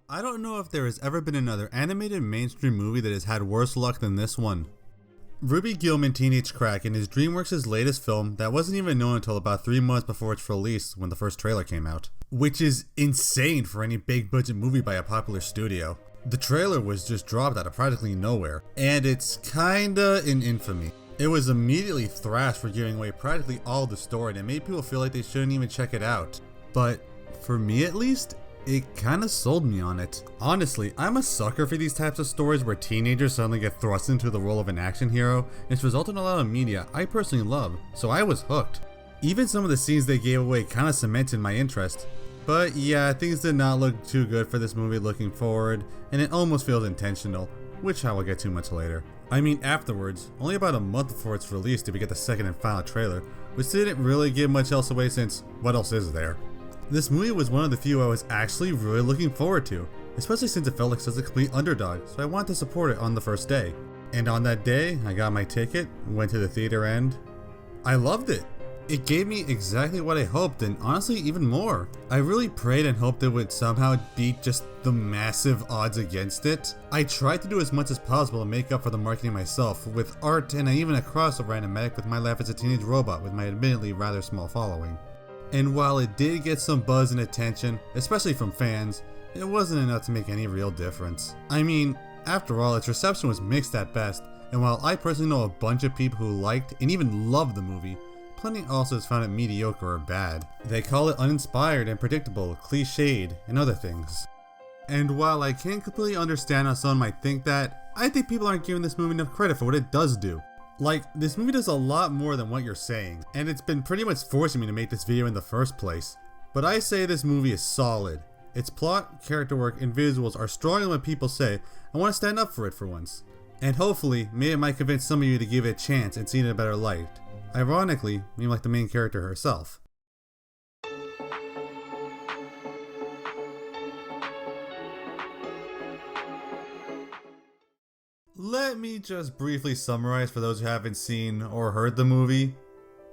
I don't know if there has ever been another animated mainstream movie that has had worse luck than this one. Gillman Teenage Kraken is Dreamworks' latest film that wasn't even known until about 3 months before its release when the first trailer came out. Which is insane for any big budget movie by a popular studio. The trailer was just dropped out of practically nowhere, and it's kinda in infamy. It was immediately thrashed for giving away practically all the story and it made people feel like they shouldn't even check it out. But for me at least, it kinda sold me on it. Honestly, I'm a sucker for these types of stories where teenagers suddenly get thrust into the role of an action hero, and it's resulted in a lot of media I personally love, so I was hooked. Even some of the scenes they gave away kinda cemented my interest. But yeah, things did not look too good for this movie looking forward, and it almost feels intentional, which I will get to much later. I mean afterwards, only about a month before its release did we get the second and final trailer, which didn't really give much else away since what else is there? This movie was one of the few I was actually really looking forward to, especially since it felt like such a complete underdog, so I wanted to support it on the first day. And on that day, I got my ticket, went to the theater, and I loved it. It gave me exactly what I hoped, and honestly even more. I really prayed and hoped it would somehow beat just the massive odds against it. I tried to do as much as possible to make up for the marketing myself, with art and even a crossover animatic with my life as a teenage robot with my admittedly rather small following. And while it did get some buzz and attention, especially from fans, it wasn't enough to make any real difference. I mean, after all, its reception was mixed at best, and while I personally know a bunch of people who liked and even loved the movie, plenty also has found it mediocre or bad. They call it uninspired and predictable, cliched, and other things. And while I can't completely understand how someone might think that, I think people aren't giving this movie enough credit for what it does do. Like, this movie does a lot more than what you're saying, and it's been pretty much forcing me to make this video in the first place. But I say this movie is solid. Its plot, character work, and visuals are stronger than what people say. I want to stand up for it for once. And hopefully, maybe it might convince some of you to give it a chance and see it in a better light. Ironically, maybe like the main character herself. Let me just briefly summarize for those who haven't seen or heard the movie,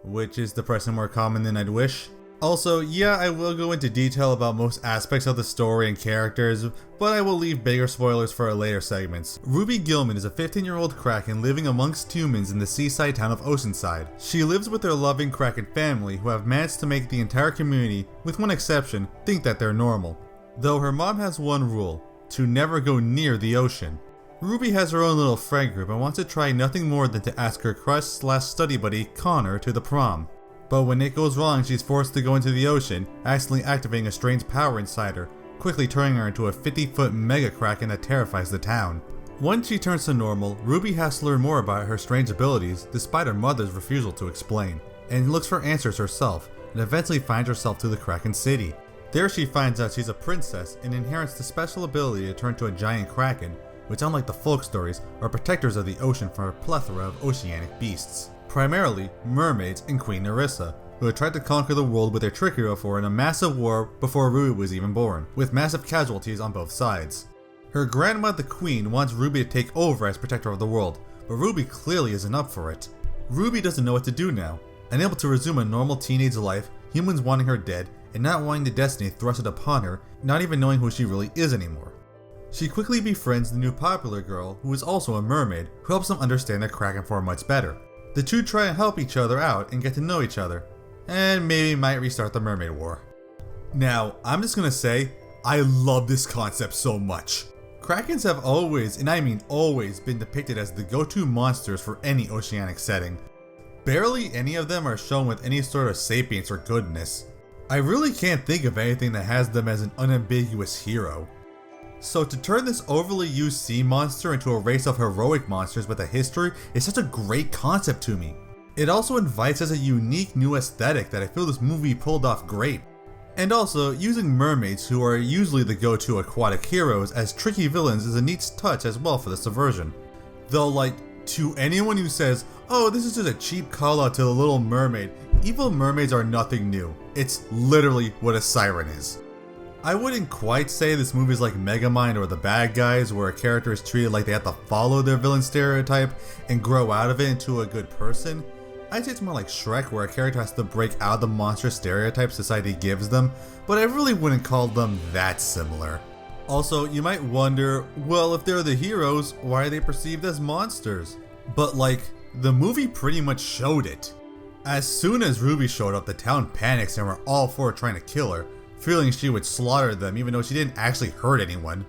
which is depressingly more common than I'd wish. Also, yeah, I will go into detail about most aspects of the story and characters, but I will leave bigger spoilers for our later segments. Ruby Gillman is a 15-year-old Kraken living amongst humans in the seaside town of Oceanside. She lives with her loving Kraken family who have managed to make the entire community, with one exception, think that they're normal. Though her mom has one rule: to never go near the ocean. Ruby has her own little friend group and wants to try nothing more than to ask her crush/study buddy Connor to the prom. But when it goes wrong, she's forced to go into the ocean, accidentally activating a strange power inside her, quickly turning her into a 50-foot mega kraken that terrifies the town. Once she turns to normal, Ruby has to learn more about her strange abilities despite her mother's refusal to explain, and looks for answers herself, and eventually finds herself to the Kraken City. There she finds out she's a princess and inherits the special ability to turn to a giant kraken, which unlike the folk stories, are protectors of the ocean from a plethora of oceanic beasts. Primarily, mermaids and Queen Nerissa, who had tried to conquer the world with their trickery before in a massive war before Ruby was even born, with massive casualties on both sides. Her grandma the Queen wants Ruby to take over as protector of the world, but Ruby clearly isn't up for it. Ruby doesn't know what to do now. Unable to resume a normal teenage life, humans wanting her dead, and not wanting the destiny thrusted upon her, not even knowing who she really is anymore. She quickly befriends the new popular girl, who is also a mermaid, who helps them understand the Kraken form much better. The two try and help each other out and get to know each other, and maybe might restart the mermaid war. Now, I'm just gonna say, I love this concept so much. Krakens have always, and I mean always, been depicted as the go-to monsters for any oceanic setting. Barely any of them are shown with any sort of sapience or goodness. I really can't think of anything that has them as an unambiguous hero. So to turn this overly used sea monster into a race of heroic monsters with a history is such a great concept to me. It also invites us a unique new aesthetic that I feel this movie pulled off great. And also, using mermaids, who are usually the go-to aquatic heroes, as tricky villains is a neat touch as well for the subversion. Though, like, to anyone who says, oh, this is just a cheap call out to the Little Mermaid, evil mermaids are nothing new. It's literally what a siren is. I wouldn't quite say this movie is like Megamind or The Bad Guys, where a character is treated like they have to follow their villain stereotype and grow out of it into a good person. I'd say it's more like Shrek, where a character has to break out of the monster stereotypes society gives them, but I really wouldn't call them that similar. Also, you might wonder, well, if they're the heroes, why are they perceived as monsters? But like, the movie pretty much showed it. As soon as Ruby showed up, the town panics and were all for trying to kill her, feeling she would slaughter them even though she didn't actually hurt anyone.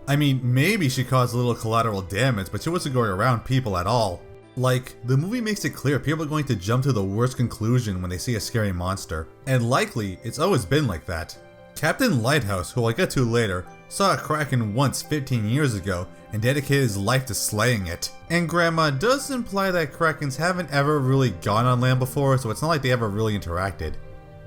I mean, maybe she caused a little collateral damage, but she wasn't going around people at all. Like, the movie makes it clear people are going to jump to the worst conclusion when they see a scary monster. And likely, it's always been like that. Captain Lighthouse, who I'll get to later, saw a kraken once 15 years ago and dedicated his life to slaying it. And Grandma does imply that krakens haven't ever really gone on land before, so it's not like they ever really interacted.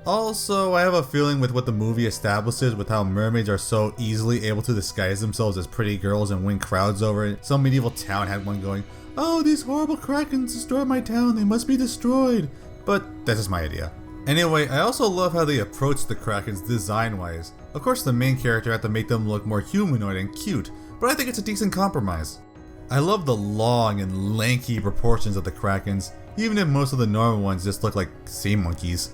Also, I have a feeling with what the movie establishes with how mermaids are so easily able to disguise themselves as pretty girls and win crowds over it. Some medieval town had one going, "Oh, these horrible krakens destroyed my town, they must be destroyed." But that's just my idea. Anyway, I also love how they approach the krakens design-wise. Of course, the main character had to make them look more humanoid and cute, but I think it's a decent compromise. I love the long and lanky proportions of the krakens, even if most of the normal ones just look like sea monkeys.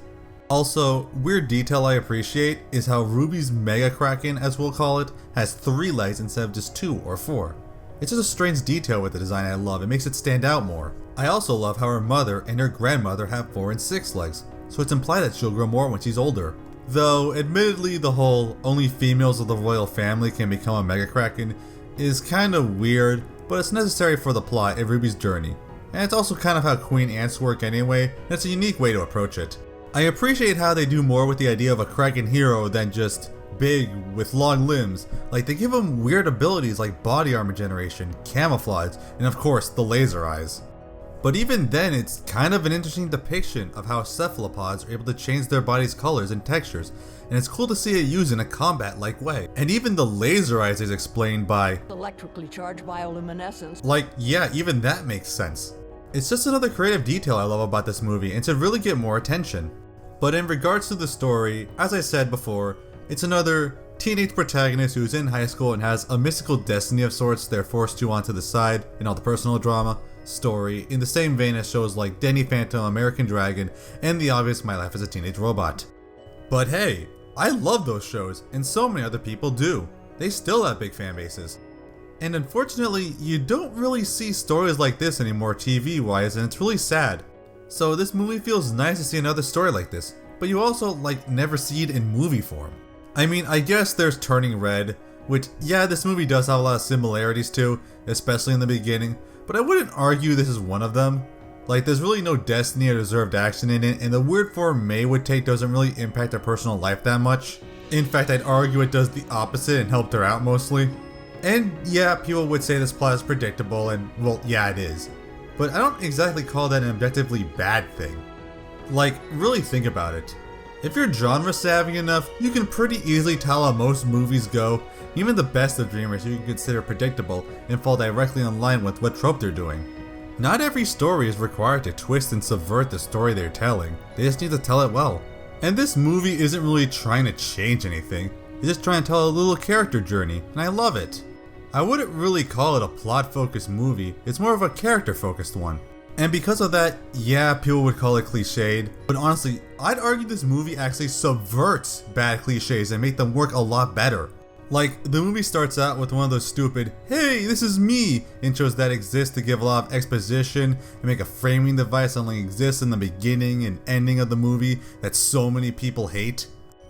Also, weird detail I appreciate is how Ruby's Mega Kraken, as we'll call it, has 3 legs instead of just 2 or 4. It's just a strange detail with the design I love, it makes it stand out more. I also love how her mother and her grandmother have 4 and 6 legs, so it's implied that she'll grow more when she's older. Though, admittedly, the whole only females of the royal family can become a Mega Kraken is kinda weird, but it's necessary for the plot and Ruby's journey. And it's also kind of how Queen Ants work anyway, and it's a unique way to approach it. I appreciate how they do more with the idea of a Kraken hero than just big with long limbs. Like, they give him weird abilities like body armor generation, camouflage, and of course the laser eyes. But even then, it's kind of an interesting depiction of how cephalopods are able to change their body's colors and textures, and it's cool to see it used in a combat-like way. And even the laser eyes is explained by electrically charged bioluminescence. Like, yeah, even that makes sense. It's just another creative detail I love about this movie, and to really get more attention. But in regards to the story, as I said before, it's another teenage protagonist who's in high school and has a mystical destiny of sorts they're forced to onto the side in all the personal drama story, in the same vein as shows like Danny Phantom, American Dragon, and the obvious My Life as a Teenage Robot. But hey, I love those shows, and so many other people do. They still have big fan bases. And unfortunately, you don't really see stories like this anymore TV-wise, and it's really sad. So this movie feels nice to see another story like this, but you also never see it in movie form. I mean, I guess there's Turning Red, which yeah, this movie does have a lot of similarities to, especially in the beginning, but I wouldn't argue this is one of them. Like, there's really no destiny or deserved action in it, and the weird form May would take doesn't really impact her personal life that much. In fact, I'd argue it does the opposite and helped her out mostly. And yeah, people would say this plot is predictable, and well, yeah, it is. But I don't exactly call that an objectively bad thing. Like, really think about it. If you're genre savvy enough, you can pretty easily tell how most movies go. Even the best of Dreamworks you can consider predictable and fall directly in line with what trope they're doing. Not every story is required to twist and subvert the story they're telling, they just need to tell it well. And this movie isn't really trying to change anything, it's just trying to tell a little character journey, and I love it. I wouldn't really call it a plot-focused movie, it's more of a character-focused one. And because of that, yeah, people would call it cliched, but honestly, I'd argue this movie actually subverts bad cliches and make them work a lot better. Like, the movie starts out with one of those stupid, "Hey, this is me" intros that exist to give a lot of exposition and make a framing device that only exists in the beginning and ending of the movie that so many people hate.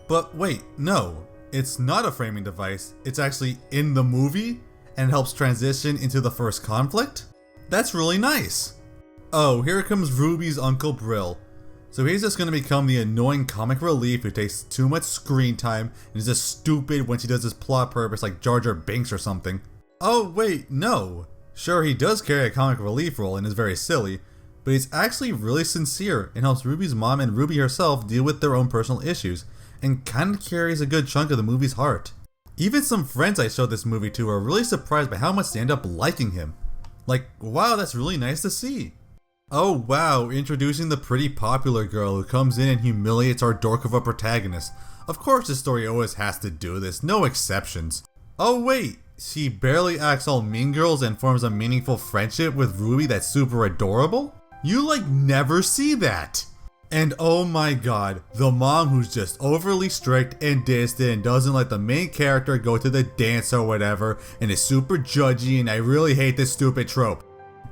But wait, no, it's not a framing device, it's actually in the movie and helps transition into the first conflict? That's really nice. Oh, here comes Ruby's Uncle Brill. So he's just gonna become the annoying comic relief who takes too much screen time and is just stupid when she does his plot purpose like Jar Jar Binks or something. Oh wait, no. Sure, he does carry a comic relief role and is very silly, but he's actually really sincere and helps Ruby's mom and Ruby herself deal with their own personal issues, and kinda carries a good chunk of the movie's heart. Even some friends I showed this movie to are really surprised by how much they end up liking him. Like, wow, that's really nice to see. Oh wow, introducing the pretty popular girl who comes in and humiliates our dork of a protagonist. Of course this story always has to do this, no exceptions. Oh wait, she barely acts all mean girls and forms a meaningful friendship with Ruby that's super adorable? You never see that! And oh my god, the mom who's just overly strict and distant and doesn't let the main character go to the dance or whatever and is super judgy, and I really hate this stupid trope.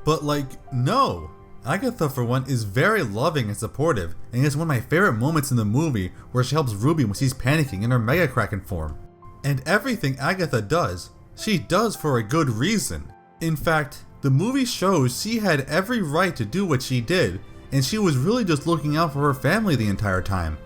But like, no. Agatha, for one, is very loving and supportive, and it's one of my favorite moments in the movie where she helps Ruby when she's panicking in her Mega Kraken form. And everything Agatha does, she does for a good reason. In fact, the movie shows she had every right to do what she did, and she was really just looking out for her family the entire time.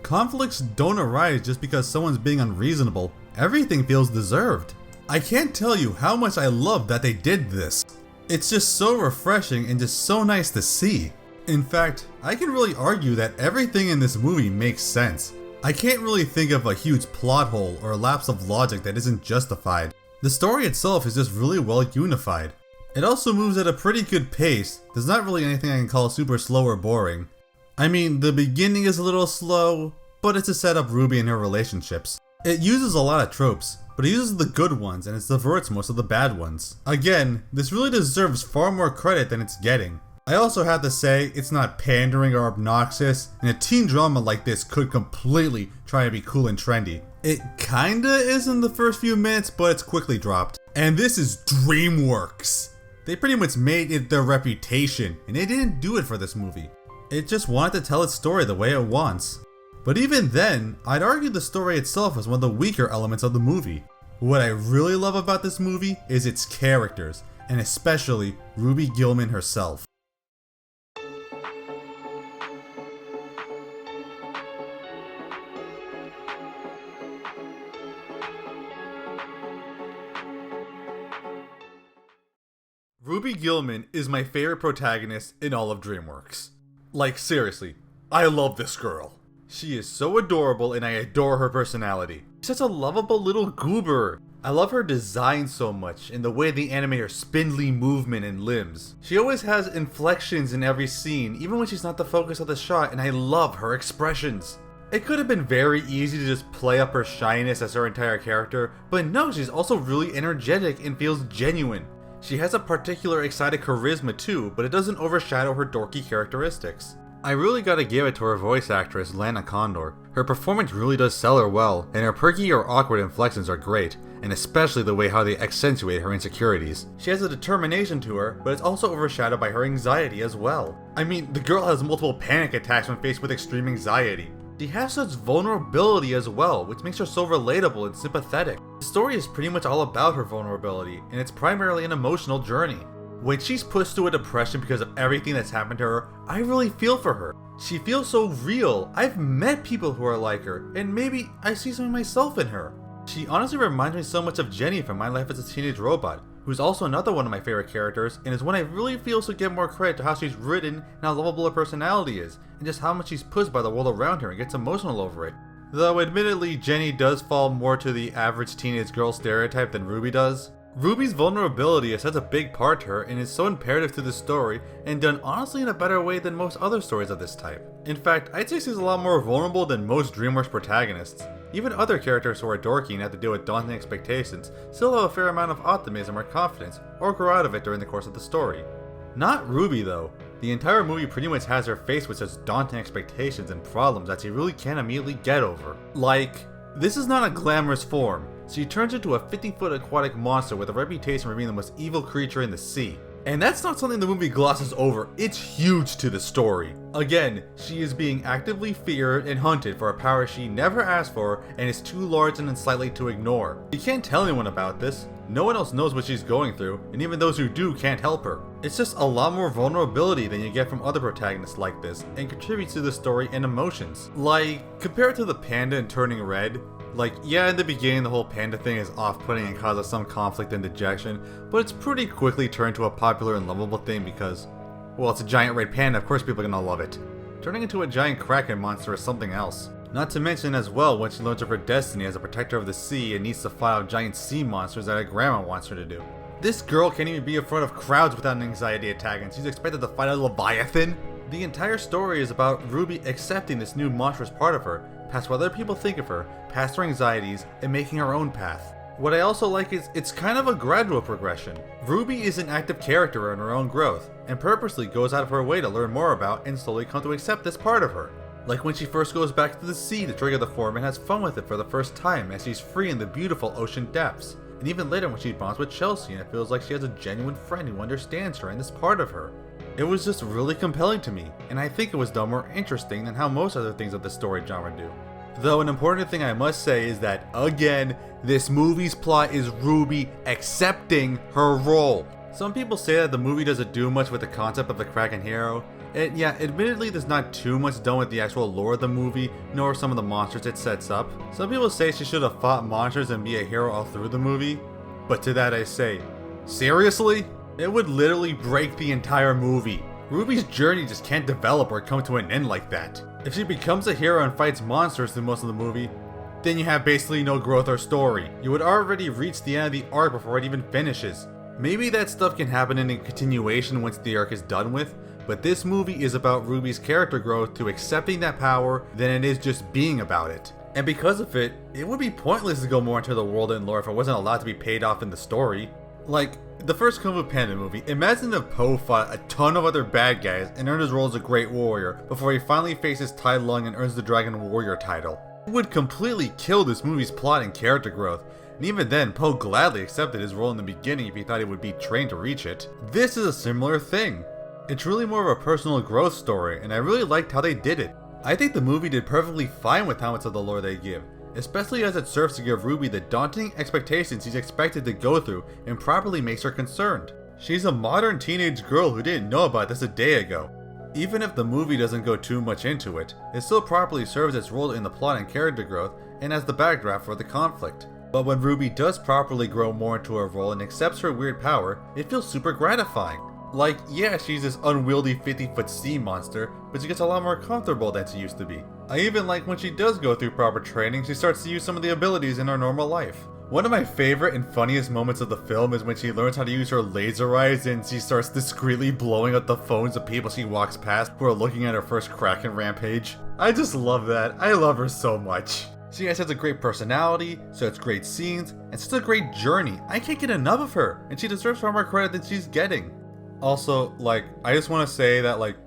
Conflicts don't arise just because someone's being unreasonable. Everything feels deserved. I can't tell you how much I love that they did this. It's just so refreshing and just so nice to see. In fact, I can really argue that everything in this movie makes sense. I can't really think of a huge plot hole or a lapse of logic that isn't justified. The story itself is just really well unified. It also moves at a pretty good pace. There's not really anything I can call super slow or boring. I mean, the beginning is a little slow, but it's to set up Ruby and her relationships. It uses a lot of tropes, but it uses the good ones and it subverts most of the bad ones. Again, this really deserves far more credit than it's getting. I also have to say, it's not pandering or obnoxious, and a teen drama like this could completely try to be cool and trendy. It kinda is in the first few minutes, but it's quickly dropped. And this is Dreamworks. They pretty much made it their reputation, and they didn't do it for this movie. It just wanted to tell its story the way it wants. But even then, I'd argue the story itself is one of the weaker elements of the movie. What I really love about this movie is its characters, and especially Ruby Gillman herself. Ruby Gillman is my favorite protagonist in all of Dreamworks. Like, seriously, I love this girl. She is so adorable and I adore her personality. She's such a lovable little goober. I love her design so much and the way they animate her spindly movement and limbs. She always has inflections in every scene, even when she's not the focus of the shot, and I love her expressions. It could have been very easy to just play up her shyness as her entire character, but no, she's also really energetic and feels genuine. She has a particular excited charisma too, but it doesn't overshadow her dorky characteristics. I really gotta give it to her voice actress, Lana Condor. Her performance really does sell her well, and her perky or awkward inflections are great, and especially the way how they accentuate her insecurities. She has a determination to her, but it's also overshadowed by her anxiety as well. I mean, the girl has multiple panic attacks when faced with extreme anxiety. She has such vulnerability as well, which makes her so relatable and sympathetic. The story is pretty much all about her vulnerability, and it's primarily an emotional journey. When she's pushed through a depression because of everything that's happened to her, I really feel for her. She feels so real. I've met people who are like her, and maybe I see some of myself in her. She honestly reminds me so much of Jenny from My Life as a Teenage Robot, who's also another one of my favorite characters, and is one I really feel should get more credit to how she's written and how lovable her personality is, and just how much she's pushed by the world around her and gets emotional over it. Though admittedly, Jenny does fall more to the average teenage girl stereotype than Ruby does. Ruby's vulnerability is such a big part to her and is so imperative to the story, and done honestly in a better way than most other stories of this type. In fact, I'd say she's a lot more vulnerable than most Dreamworks protagonists. Even other characters who are dorky and have to deal with daunting expectations still have a fair amount of optimism or confidence, or grow out of it during the course of the story. Not Ruby though. The entire movie pretty much has her faced with such daunting expectations and problems that she really can't immediately get over. Like, this is not a glamorous form. She turns into a 50-foot aquatic monster with a reputation for being the most evil creature in the sea. And that's not something the movie glosses over, it's huge to the story. Again, she is being actively feared and hunted for a power she never asked for and is too large and unsightly to ignore. She can't tell anyone about this, no one else knows what she's going through, and even those who do can't help her. It's just a lot more vulnerability than you get from other protagonists like this, and contributes to the story and emotions. Like, compared to the panda and turning red, like, yeah, in the beginning the whole panda thing is off-putting and causes some conflict and dejection, but it's pretty quickly turned to a popular and lovable thing because, well, it's a giant red panda, of course people are gonna love it. Turning into a giant kraken monster is something else. Not to mention as well when she learns of her destiny as a protector of the sea and needs to fight off giant sea monsters that her grandma wants her to do. This girl can't even be in front of crowds without an anxiety attack, and she's expected to fight a Leviathan? The entire story is about Ruby accepting this new monstrous part of her, past what other people think of her, past her anxieties, and making her own path. What I also like is it's kind of a gradual progression. Ruby is an active character in her own growth, and purposely goes out of her way to learn more about and slowly come to accept this part of her. Like when she first goes back to the sea to trigger the form and has fun with it for the first time as she's free in the beautiful ocean depths. And even later when she bonds with Chelsea and it feels like she has a genuine friend who understands her and this part of her. It was just really compelling to me, and I think it was done more interesting than how most other things of the story genre do. Though an important thing I must say is that, again, this movie's plot is Ruby accepting her role. Some people say that the movie doesn't do much with the concept of the Kraken hero, and yeah, admittedly there's not too much done with the actual lore of the movie, nor some of the monsters it sets up. Some people say she should have fought monsters and be a hero all through the movie, but to that I say, seriously? It would literally break the entire movie. Ruby's journey just can't develop or come to an end like that. If she becomes a hero and fights monsters through most of the movie, then you have basically no growth or story. You would already reach the end of the arc before it even finishes. Maybe that stuff can happen in a continuation once the arc is done with, but this movie is about Ruby's character growth to accepting that power than it is just being about it. And because of it, it would be pointless to go more into the world and lore if it wasn't allowed to be paid off in the story. Like, the first Kung Fu Panda movie, imagine if Po fought a ton of other bad guys and earned his role as a great warrior before he finally faces Tai Lung and earns the Dragon Warrior title. It would completely kill this movie's plot and character growth, and even then Po gladly accepted his role in the beginning if he thought he would be trained to reach it. This is a similar thing. It's really more of a personal growth story, and I really liked how they did it. I think the movie did perfectly fine with how much of the lore they give, especially as it serves to give Ruby the daunting expectations she's expected to go through and properly makes her concerned. She's a modern teenage girl who didn't know about this a day ago. Even if the movie doesn't go too much into it, it still properly serves its role in the plot and character growth and as the backdrop for the conflict. But when Ruby does properly grow more into her role and accepts her weird power, it feels super gratifying. Like, yeah, she's this unwieldy 50-foot sea monster, but she gets a lot more comfortable than she used to be. I even like when she does go through proper training, she starts to use some of the abilities in her normal life. One of my favorite and funniest moments of the film is when she learns how to use her laser eyes and she starts discreetly blowing up the phones of people she walks past who are looking at her first Kraken rampage. I just love that. I love her so much. She has such a great personality, such great scenes, and such a great journey. I can't get enough of her, and she deserves far more credit than she's getting. Also, like, I just want to say that, like,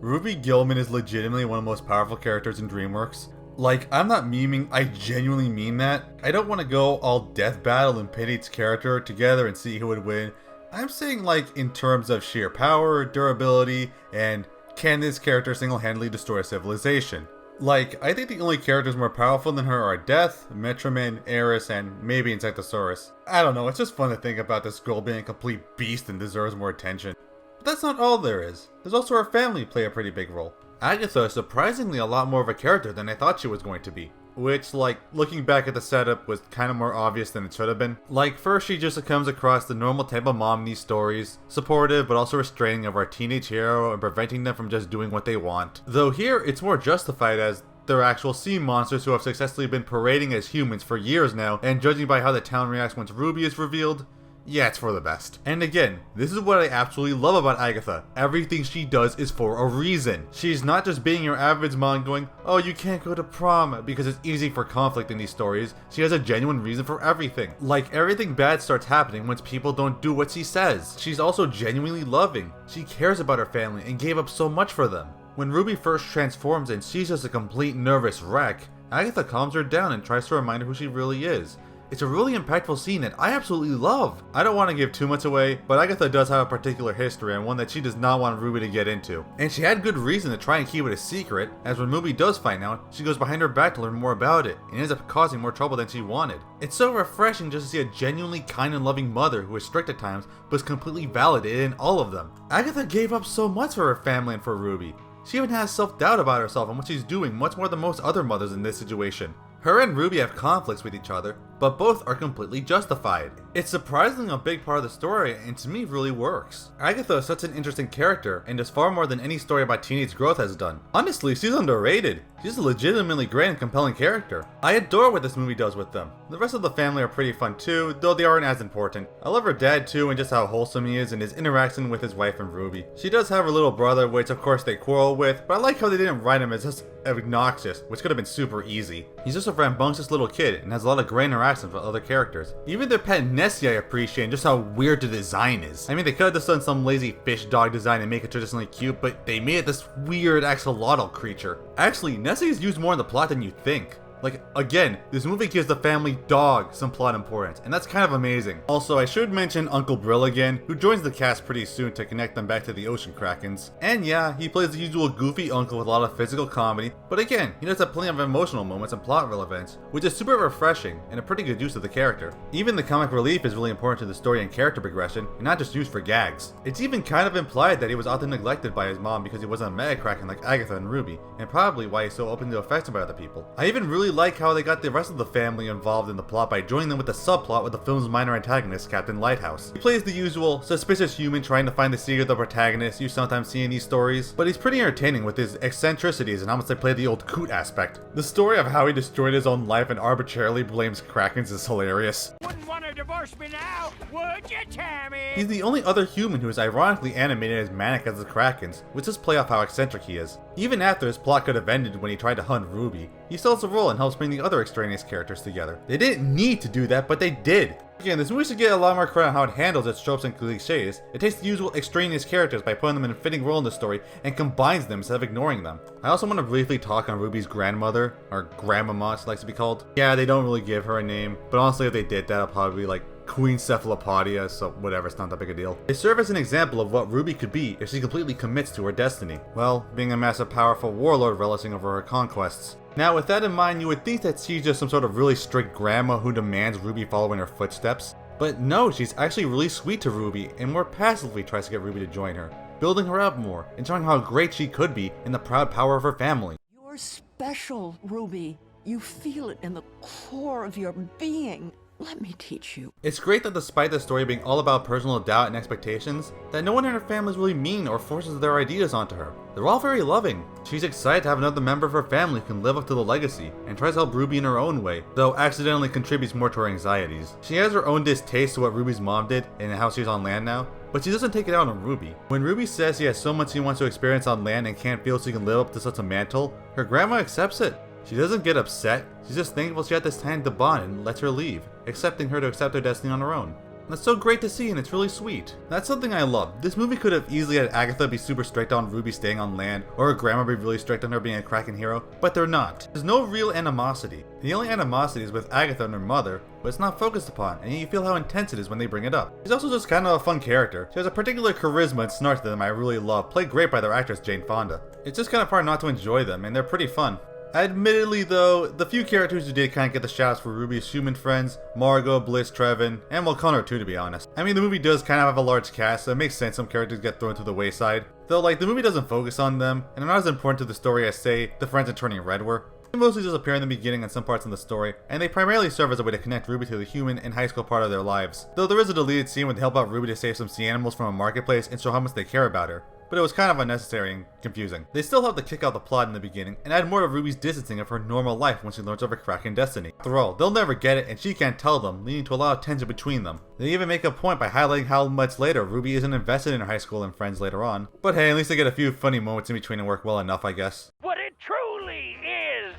Ruby Gillman is legitimately one of the most powerful characters in Dreamworks. Like, I'm not memeing, I genuinely mean that. I don't want to go all death battle and pit each character together and see who would win. I'm saying, like, in terms of sheer power, durability, and can this character single-handedly destroy a civilization? Like, I think the only characters more powerful than her are Death, Metroman, Eris, and maybe Insectosaurus. I don't know, it's just fun to think about this girl being a complete beast and deserves more attention. But that's not all there is. There's also her family play a pretty big role. Agatha is surprisingly a lot more of a character than I thought she was going to be. Which, like, looking back at the setup was kind of more obvious than it should have been. Like, first she just comes across the normal type of mom in these stories, supportive but also restraining of our teenage hero and preventing them from just doing what they want. Though here, it's more justified as they're actual sea monsters who have successfully been parading as humans for years now, and judging by how the town reacts once Ruby is revealed, yeah, it's for the best. And again, this is what I absolutely love about Agatha. Everything she does is for a reason. She's not just being your average mom going, oh, you can't go to prom, because it's easy for conflict in these stories. She has a genuine reason for everything. Like, everything bad starts happening once people don't do what she says. She's also genuinely loving. She cares about her family and gave up so much for them. When Ruby first transforms and she's just a complete nervous wreck, Agatha calms her down and tries to remind her who she really is. It's a really impactful scene that I absolutely love. I don't want to give too much away, but Agatha does have a particular history and one that she does not want Ruby to get into. And she had good reason to try and keep it a secret, as when Ruby does find out, she goes behind her back to learn more about it, and ends up causing more trouble than she wanted. It's so refreshing just to see a genuinely kind and loving mother who is strict at times, but is completely validated in all of them. Agatha gave up so much for her family and for Ruby. She even has self-doubt about herself and what she's doing much more than most other mothers in this situation. Her and Ruby have conflicts with each other, but both are completely justified. It's surprisingly a big part of the story, and to me really works. Agatha is such an interesting character, and does far more than any story about teenage growth has done. Honestly, she's underrated. She's a legitimately great and compelling character. I adore what this movie does with them. The rest of the family are pretty fun too, though they aren't as important. I love her dad too, and just how wholesome he is in his interaction with his wife and Ruby. She does have her little brother, which of course they quarrel with, but I like how they didn't write him as just obnoxious, which could have been super easy. He's just a rambunctious little kid, and has a lot of great interaction interactions with other characters. Even their pet Nessie I appreciate, and just how weird the design is. I mean, they could have just done some lazy fish dog design and make it traditionally cute, but they made it this weird axolotl creature. Actually, Nessie is used more in the plot than you think. Like, again, this movie gives the family dog some plot importance, and that's kind of amazing. Also, I should mention Uncle Brill again, who joins the cast pretty soon to connect them back to the Ocean Krakens. And yeah, he plays the usual goofy uncle with a lot of physical comedy, but again, he does have plenty of emotional moments and plot relevance, which is super refreshing and a pretty good use of the character. Even the comic relief is really important to the story and character progression, and not just used for gags. It's even kind of implied that he was often neglected by his mom because he wasn't a mega Kraken like Agatha and Ruby, and probably why he's so open to affected by other people. I even really like how they got the rest of the family involved in the plot by joining them with the subplot with the film's minor antagonist, Captain Lighthouse. He plays the usual suspicious human trying to find the secret of the protagonist you sometimes see in these stories, but he's pretty entertaining with his eccentricities and how much they play the old coot aspect. The story of how he destroyed his own life and arbitrarily blames Krakens is hilarious. Wouldn't want to divorce me now, would you, Tammy? He's the only other human who is ironically animated as manic as the Krakens, which just play off how eccentric he is. Even after his plot could have ended when he tried to hunt Ruby, he still has a role and helps bring the other extraneous characters together. They didn't need to do that, but they did. Again, this movie should get a lot more credit on how it handles its tropes and cliches. It takes the usual extraneous characters by putting them in a fitting role in the story and combines them instead of ignoring them. I also want to briefly talk on Ruby's grandmother, or grandmama she likes to be called. Yeah, they don't really give her a name, but honestly if they did that, it'll probably be like Queen Cephalopodia, so whatever, it's not that big a deal. They serve as an example of what Ruby could be if she completely commits to her destiny. Well, being a massive powerful warlord relishing over her conquests. Now with that in mind, you would think that she's just some sort of really strict grandma who demands Ruby follow in her footsteps. But no, she's actually really sweet to Ruby and more passively tries to get Ruby to join her, building her up more and showing how great she could be in the proud power of her family. You're special, Ruby. You feel it in the core of your being. Let me teach you. It's great that despite the story being all about personal doubt and expectations, that no one in her family is really mean or forces their ideas onto her. They're all very loving. She's excited to have another member of her family who can live up to the legacy, and tries to help Ruby in her own way, though accidentally contributes more to her anxieties. She has her own distaste to what Ruby's mom did and how she's on land now, but she doesn't take it out on Ruby. When Ruby says she has so much she wants to experience on land and can't feel she can live up to such a mantle, her grandma accepts it. She doesn't get upset, she's just thankful she had this time to bond and lets her leave, accepting her to accept her destiny on her own. That's so great to see and it's really sweet. That's something I love. This movie could have easily had Agatha be super strict on Ruby staying on land, or her grandma be really strict on her being a Kraken hero, but they're not. There's no real animosity. The only animosity is with Agatha and her mother, but it's not focused upon, and you feel how intense it is when they bring it up. She's also just kind of a fun character. She has a particular charisma and snark to them I really love, played great by their actress Jane Fonda. It's just kind of hard not to enjoy them, and they're pretty fun. Admittedly though, the few characters who did kind of get the shouts were Ruby's human friends, Margot, Bliss, Trevin, and well Connor too to be honest. I mean the movie does kind of have a large cast, so it makes sense some characters get thrown to the wayside. Though like the movie doesn't focus on them, and they're not as important to the story as say, the friends in Turning Red were. They mostly just appear in the beginning and some parts in the story, and they primarily serve as a way to connect Ruby to the human and high school part of their lives. Though there is a deleted scene where they help out Ruby to save some sea animals from a marketplace and show how much they care about her. But it was kind of unnecessary and confusing. They still helped to kick out the plot in the beginning and add more of Ruby's distancing of her normal life when she learns of her Kraken destiny. After all, they'll never get it and she can't tell them, leading to a lot of tension between them. They even make a point by highlighting how much later Ruby isn't invested in her high school and friends later on. But hey, at least they get a few funny moments in between and work well enough, I guess. What it truly is!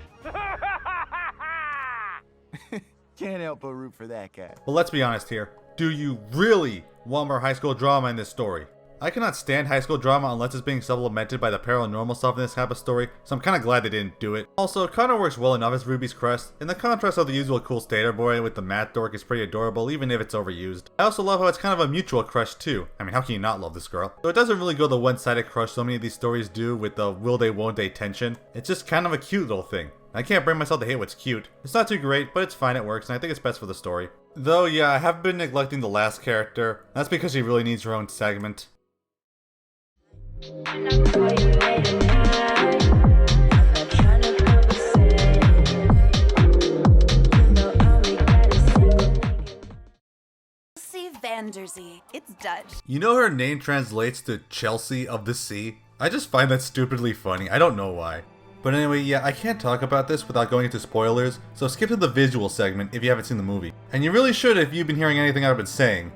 Can't help but root for that guy. Well, let's be honest here. Do you really want more high school drama in this story? I cannot stand high school drama unless it's being supplemented by the paranormal stuff in this type of story, so I'm kinda glad they didn't do it. Also, it kinda works well enough as Ruby's crest, and the contrast of the usual cool skater boy with the math dork is pretty adorable even if it's overused. I also love how it's kind of a mutual crush too. I mean, how can you not love this girl? So it doesn't really go the one-sided crush so many of these stories do with the will they won't they tension. It's just kind of a cute little thing. I can't bring myself to hate what's cute. It's not too great, but it's fine, it works, and I think it's best for the story. Though yeah, I have been neglecting the last character. That's because she really needs her own segment. Vanderzee. It's Dutch. You know her name translates to Chelsea of the Sea? I just find that stupidly funny. I don't know why. But anyway, yeah, I can't talk about this without going into spoilers, so skip to the visual segment if you haven't seen the movie. And you really should if you've been hearing anything I've been saying.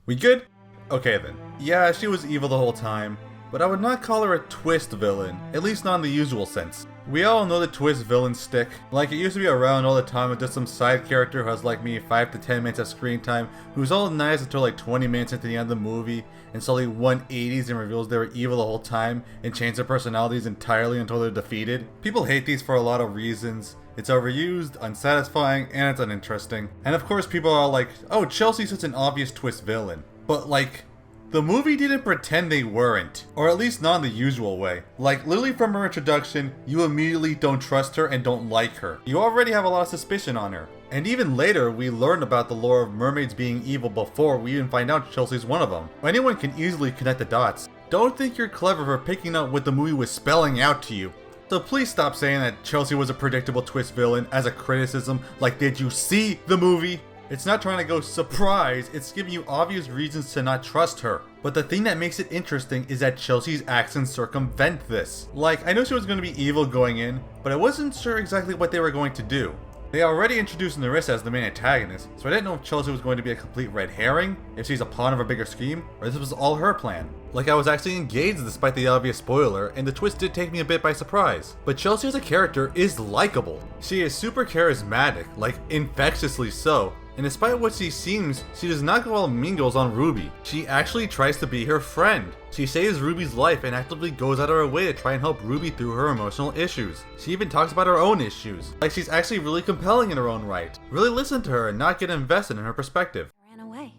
We good? Okay then. Yeah, she was evil the whole time, but I would not call her a twist villain, at least not in the usual sense. We all know the twist villain stick. Like, it used to be around all the time with just some side character who has like me 5 to 10 minutes of screen time, who's all nice until like 20 minutes into the end of the movie, and slowly 180s and reveals they were evil the whole time, and change their personalities entirely until they're defeated. People hate these for a lot of reasons. It's overused, unsatisfying, and it's uninteresting. And of course people are like, oh, Chelsea's such an obvious twist villain. But like, the movie didn't pretend they weren't, or at least not in the usual way. Like, literally from her introduction, you immediately don't trust her and don't like her. You already have a lot of suspicion on her. And even later, we learn about the lore of mermaids being evil before we even find out Chelsea's one of them. Anyone can easily connect the dots. Don't think you're clever for picking up what the movie was spelling out to you. So please stop saying that Chelsea was a predictable twist villain as a criticism, like, did you see the movie? It's not trying to go surprise, it's giving you obvious reasons to not trust her. But the thing that makes it interesting is that Chelsea's actions circumvent this. Like, I know she was going to be evil going in, but I wasn't sure exactly what they were going to do. They already introduced Nerissa as the main antagonist, so I didn't know if Chelsea was going to be a complete red herring, if she's a pawn of a bigger scheme, or this was all her plan. Like, I was actually engaged despite the obvious spoiler, and the twist did take me a bit by surprise. But Chelsea as a character is likable. She is super charismatic, like infectiously so, and despite what she seems, she does not go all mean girls on Ruby. She actually tries to be her friend. She saves Ruby's life and actively goes out of her way to try and help Ruby through her emotional issues. She even talks about her own issues. Like, she's actually really compelling in her own right. Really listen to her and not get invested in her perspective. I ran away.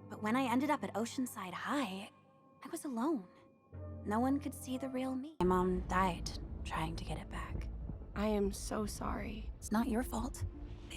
But when I ended up at Oceanside High, I was alone. No one could see the real me. My mom died trying to get it back. I am so sorry. It's not your fault.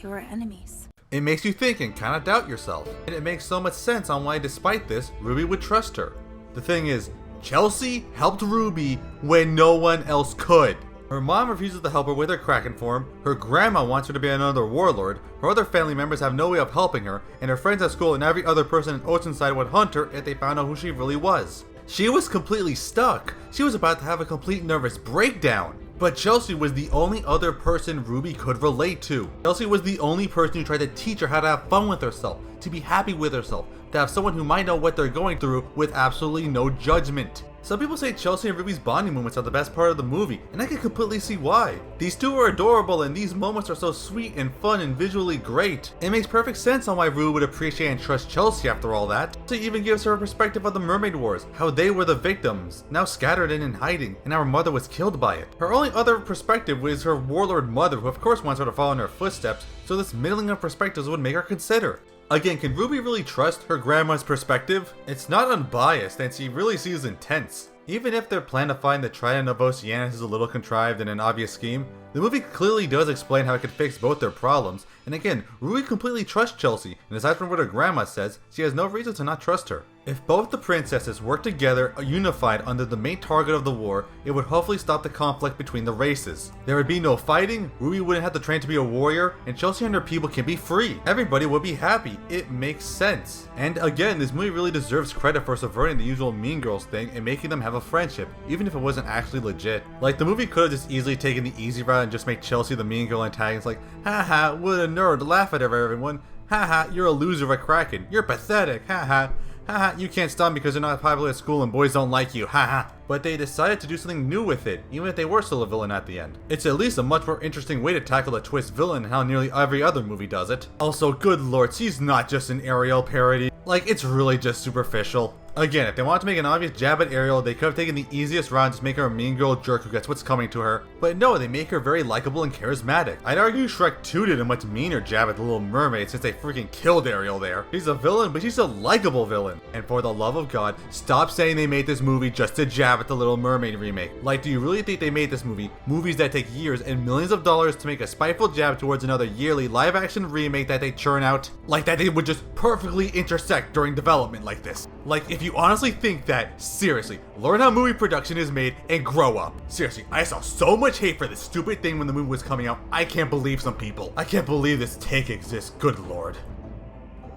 They were enemies. It makes you think and kind of doubt yourself. And it makes so much sense on why, despite this, Ruby would trust her. The thing is, Chelsea helped Ruby when no one else could. Her mom refuses to help her with her Kraken form, her grandma wants her to be another warlord, her other family members have no way of helping her, and her friends at school and every other person in Oceanside would hunt her if they found out who she really was. She was completely stuck. She was about to have a complete nervous breakdown. But Chelsea was the only other person Ruby could relate to. Chelsea was the only person who tried to teach her how to have fun with herself, to be happy with herself, to have someone who might know what they're going through with absolutely no judgment. Some people say Chelsea and Ruby's bonding moments are the best part of the movie, and I can completely see why. These two are adorable and these moments are so sweet and fun and visually great. It makes perfect sense on why Ruby would appreciate and trust Chelsea after all that. She even gives her a perspective of the Mermaid Wars, how they were the victims, now scattered and in hiding, and how her mother was killed by it. Her only other perspective was her warlord mother, who of course wants her to follow in her footsteps, so this middling of perspectives would make her consider. Again, can Ruby really trust her grandma's perspective? It's not unbiased, and she really seems intense. Even if their plan to find the Trident of Oceanus is a little contrived and an obvious scheme, the movie clearly does explain how it could fix both their problems, and again, Ruby completely trusts Chelsea, and aside from what her grandma says, she has no reason to not trust her. If both the princesses work together, unified under the main target of the war, it would hopefully stop the conflict between the races. There would be no fighting, Ruby wouldn't have to train to be a warrior, and Chelsea and her people can be free. Everybody would be happy. It makes sense. And again, this movie really deserves credit for subverting the usual mean girls thing and making them have a friendship, even if it wasn't actually legit. Like, the movie could have just easily taken the easy route and just made Chelsea the mean girl antagonist, like, haha, what a nerd, laugh at her everyone, haha, you're a loser of a Kraken, you're pathetic, haha. Haha, you can't stop me because you're not popular at school and boys don't like you, haha. But they decided to do something new with it, even if they were still a villain at the end. It's at least a much more interesting way to tackle a twist villain and how nearly every other movie does it. Also, good lord, she's not just an Ariel parody. Like, it's really just superficial. Again, if they wanted to make an obvious jab at Ariel, they could have taken the easiest route and just make her a mean girl jerk who gets what's coming to her. But no, they make her very likable and charismatic. I'd argue Shrek 2 did a much meaner jab at the Little Mermaid since they freaking killed Ariel there. She's a villain, but she's a likable villain. And for the love of God, stop saying they made this movie just to jab at the Little Mermaid remake. Like, do you really think they made this movie, movies that take years and millions of dollars to make a spiteful jab towards another yearly live-action remake that they churn out? Like that they would just perfectly intersect during development like this? Like, if you honestly think that, seriously, learn how movie production is made and grow up. Seriously, I saw so much hate for this stupid thing when the movie was coming out. I can't believe some people. I can't believe this take exists, good lord.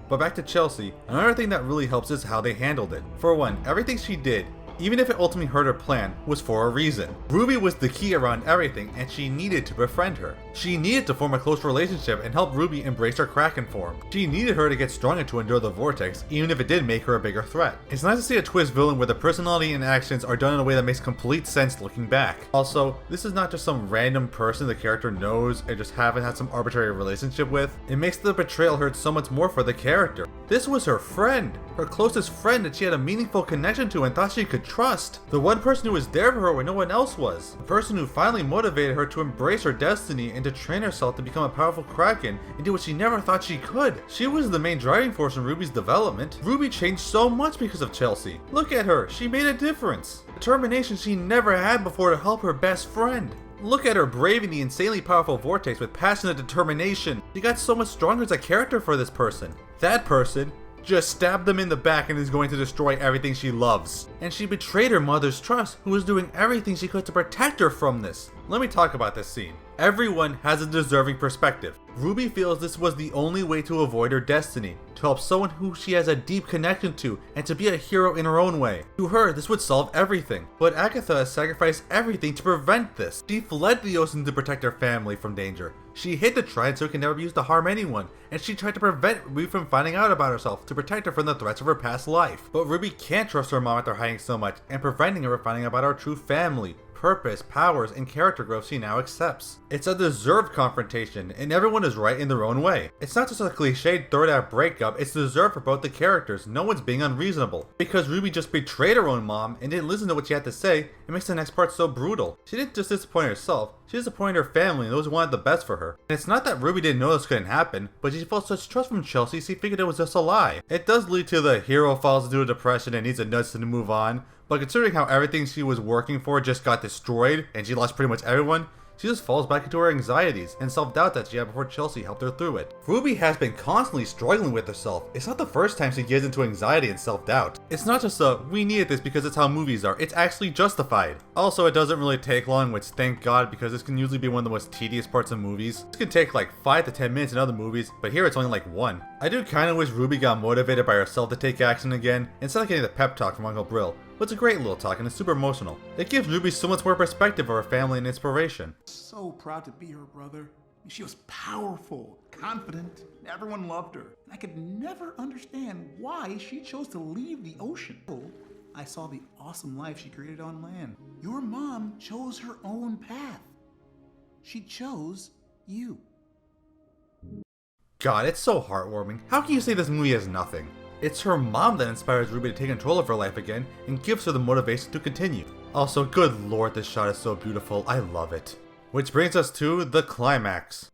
But back to Chelsea, another thing that really helps is how they handled it. For one, everything she did, even if it ultimately hurt her plan, was for a reason. Ruby was the key around everything and she needed to befriend her. She needed to form a close relationship and help Ruby embrace her Kraken form. She needed her to get stronger to endure the vortex, even if it did make her a bigger threat. It's nice to see a twist villain where the personality and actions are done in a way that makes complete sense looking back. Also, this is not just some random person the character knows and just haven't had some arbitrary relationship with. It makes the betrayal hurt so much more for the character. This was her friend, her closest friend that she had a meaningful connection to and thought she could trust. The one person who was there for her when no one else was. The person who finally motivated her to embrace her destiny and to train herself to become a powerful Kraken and do what she never thought she could. She was the main driving force in Ruby's development. Ruby changed so much because of Chelsea. Look at her, she made a difference. Determination she never had before to help her best friend. Look at her braving the insanely powerful vortex with passionate determination. She got so much stronger as a character for this person. That person just stabbed them in the back and is going to destroy everything she loves. And she betrayed her mother's trust, who was doing everything she could to protect her from this. Let me talk about this scene. Everyone has a deserving perspective. Ruby feels this was the only way to avoid her destiny, to help someone who she has a deep connection to, and to be a hero in her own way. To her, this would solve everything. But Agatha has sacrificed everything to prevent this. She fled the ocean to protect her family from danger. She hid the trident so it can never be used to harm anyone, and she tried to prevent Ruby from finding out about herself to protect her from the threats of her past life. But Ruby can't trust her mom after hiding so much and preventing her from finding out about her true family, purpose, powers, and character growth she now accepts. It's a deserved confrontation, and everyone is right in their own way. It's not just a cliched third act breakup, it's deserved for both the characters. No one's being unreasonable. Because Ruby just betrayed her own mom and didn't listen to what she had to say, it makes the next part so brutal. She didn't just disappoint herself, she disappointed her family and those who wanted the best for her. And it's not that Ruby didn't know this couldn't happen, but she felt such trust from Chelsea she figured it was just a lie. It does lead to the hero falls into a depression and needs a nudge to move on, but considering how everything she was working for just got destroyed and she lost pretty much everyone, she just falls back into her anxieties and self-doubt that she had before Chelsea helped her through it. Ruby has been constantly struggling with herself. It's not the first time she gives into anxiety and self-doubt. It's not just a, we needed this because it's how movies are, it's actually justified. Also, it doesn't really take long, which thank God, because this can usually be one of the most tedious parts of movies. This can take like 5 to 10 minutes in other movies, but here it's only like 1. I do kinda wish Ruby got motivated by herself to take action again, instead of getting the pep talk from Uncle Brill. But it's a great little talk and it's super emotional. It gives Ruby so much more perspective of her family and inspiration. So proud to be her brother. She was powerful, confident, and everyone loved her. And I could never understand why she chose to leave the ocean. I saw the awesome life she created on land. Your mom chose her own path. She chose you. God, it's so heartwarming. How can you say this movie has nothing? It's her mom that inspires Ruby to take control of her life again and gives her the motivation to continue. Also, good lord, this shot is so beautiful, I love it. Which brings us to the climax.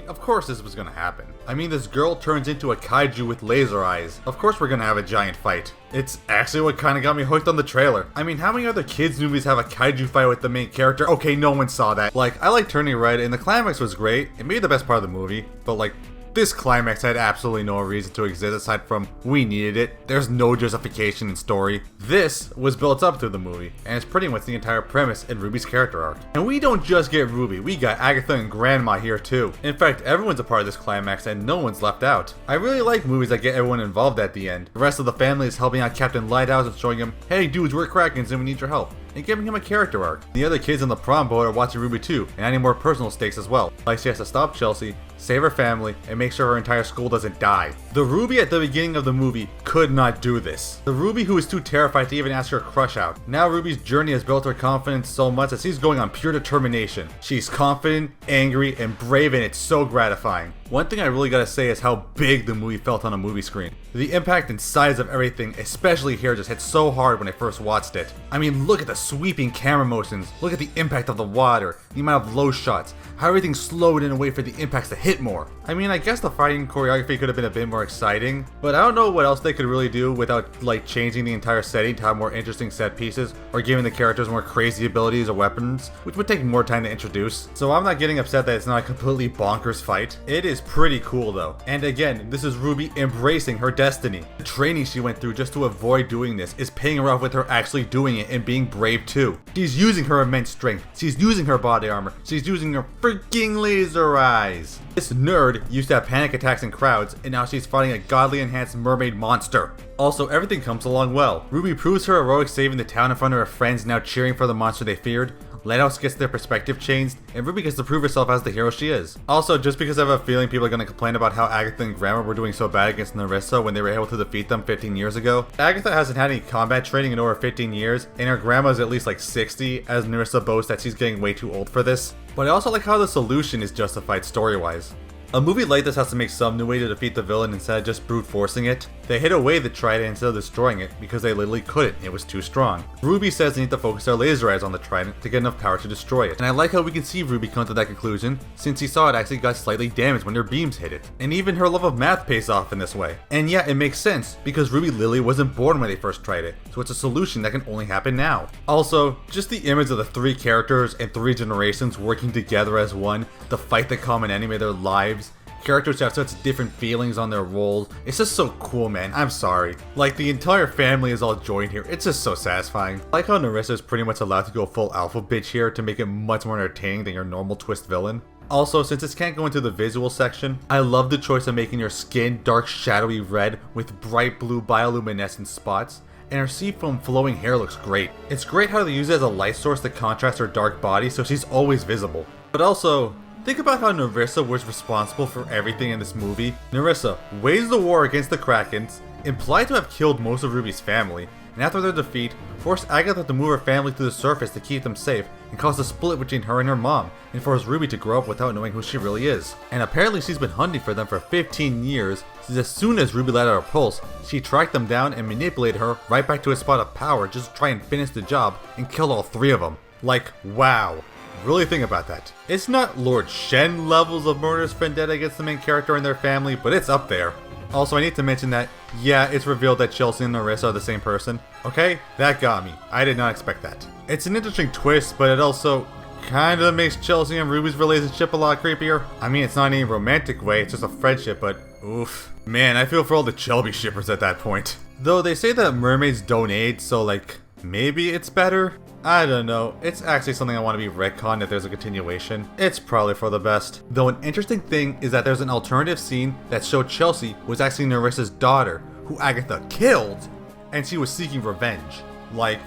Of course this was gonna happen. I mean, this girl turns into a kaiju with laser eyes. Of course we're gonna have a giant fight. It's actually what kinda got me hooked on the trailer. I mean, how many other kids movies have a kaiju fight with the main character? Okay, no one saw that. Like, I like Turning Red and the climax was great. It made the best part of the movie, but like, this climax had absolutely no reason to exist aside from we needed it. There's no justification in story. This was built up through the movie, and it's pretty much the entire premise in Ruby's character arc. And we don't just get Ruby, we got Agatha and Grandma here too. In fact, everyone's a part of this climax and no one's left out. I really like movies that get everyone involved at the end. The rest of the family is helping out Captain Lighthouse and showing him, hey dudes, we're Krakens and we need your help, and giving him a character arc. The other kids on the prom boat are watching Ruby too, and adding more personal stakes as well. Like she has to stop Chelsea, save her family, and make sure her entire school doesn't die. The Ruby at the beginning of the movie could not do this. The Ruby who was too terrified to even ask her crush out. Now Ruby's journey has built her confidence so much that she's going on pure determination. She's confident, angry, and brave, and it's so gratifying. One thing I really gotta say is how big the movie felt on a movie screen. The impact and size of everything, especially here, just hit so hard when I first watched it. I mean, look at the sweeping camera motions, look at the impact of the water, the amount of low shots, how everything slowed in a way for the impacts to hit more. I mean, I guess the fighting choreography could have been a bit more exciting, but I don't know what else they could could really do without like changing the entire setting to have more interesting set pieces or giving the characters more crazy abilities or weapons, which would take more time to introduce. So I'm not getting upset that it's not a completely bonkers fight. It is pretty cool though. And again, this is Ruby embracing her destiny. The training she went through just to avoid doing this is paying her off with her actually doing it and being brave too. She's using her immense strength. She's using her body armor. She's using her freaking laser eyes. This nerd used to have panic attacks in crowds, and now she's fighting a godly enhanced mermaid monster. Also, everything comes along well. Ruby proves her heroic saving the town in front of her friends now cheering for the monster they feared. Lighthouse gets their perspective changed, and Ruby gets to prove herself as the hero she is. Also, just because I have a feeling people are going to complain about how Agatha and Grandma were doing so bad against Nerissa when they were able to defeat them 15 years ago. Agatha hasn't had any combat training in over 15 years, and her grandma is at least like 60, as Nerissa boasts that she's getting way too old for this. But I also like how the solution is justified story-wise. A movie like this has to make some new way to defeat the villain instead of just brute forcing it. They hid away the trident instead of destroying it because they literally couldn't, it was too strong. Ruby says they need to focus their laser eyes on the trident to get enough power to destroy it. And I like how we can see Ruby come to that conclusion since he saw it actually got slightly damaged when their beams hit it. And even her love of math pays off in this way. And yeah, it makes sense because Ruby literally wasn't born when they first tried it, so it's a solution that can only happen now. Also, just the image of the 3 characters and 3 generations working together as one to fight the common enemy of their lives. Characters have such different feelings on their roles. It's just so cool, man. I'm sorry. Like, the entire family is all joined here. It's just so satisfying. I like how Nerissa is pretty much allowed to go full alpha bitch here to make it much more entertaining than your normal twist villain. Also, since this can't go into the visual section, I love the choice of making her skin dark shadowy red with bright blue bioluminescent spots. And her seafoam flowing hair looks great. It's great how they use it as a light source to contrast her dark body so she's always visible. But also, think about how Nerissa was responsible for everything in this movie. Nerissa waged the war against the Krakens, implied to have killed most of Ruby's family, and after their defeat, forced Agatha to move her family to the surface to keep them safe, and caused a split between her and her mom, and forced Ruby to grow up without knowing who she really is. And apparently she's been hunting for them for 15 years, since as soon as Ruby let out her pulse, she tracked them down and manipulated her right back to a spot of power just to try and finish the job and kill all 3 of them. Like, wow. Really think about that. It's not Lord Shen levels of murderous vendetta against the main character and their family, but it's up there. Also, I need to mention that, yeah, it's revealed that Chelsea and Nerissa are the same person. Okay, that got me. I did not expect that. It's an interesting twist, but it also kinda makes Chelsea and Ruby's relationship a lot creepier. I mean, it's not in any romantic way, it's just a friendship, but oof. Man, I feel for all the Shelby shippers at that point. Though they say that mermaids don't age, so like, maybe it's better? I don't know, it's actually something I want to be retconned if there's a continuation. It's probably for the best. Though an interesting thing is that there's an alternative scene that showed Chelsea was actually Nerissa's daughter, who Agatha killed, and she was seeking revenge. Like,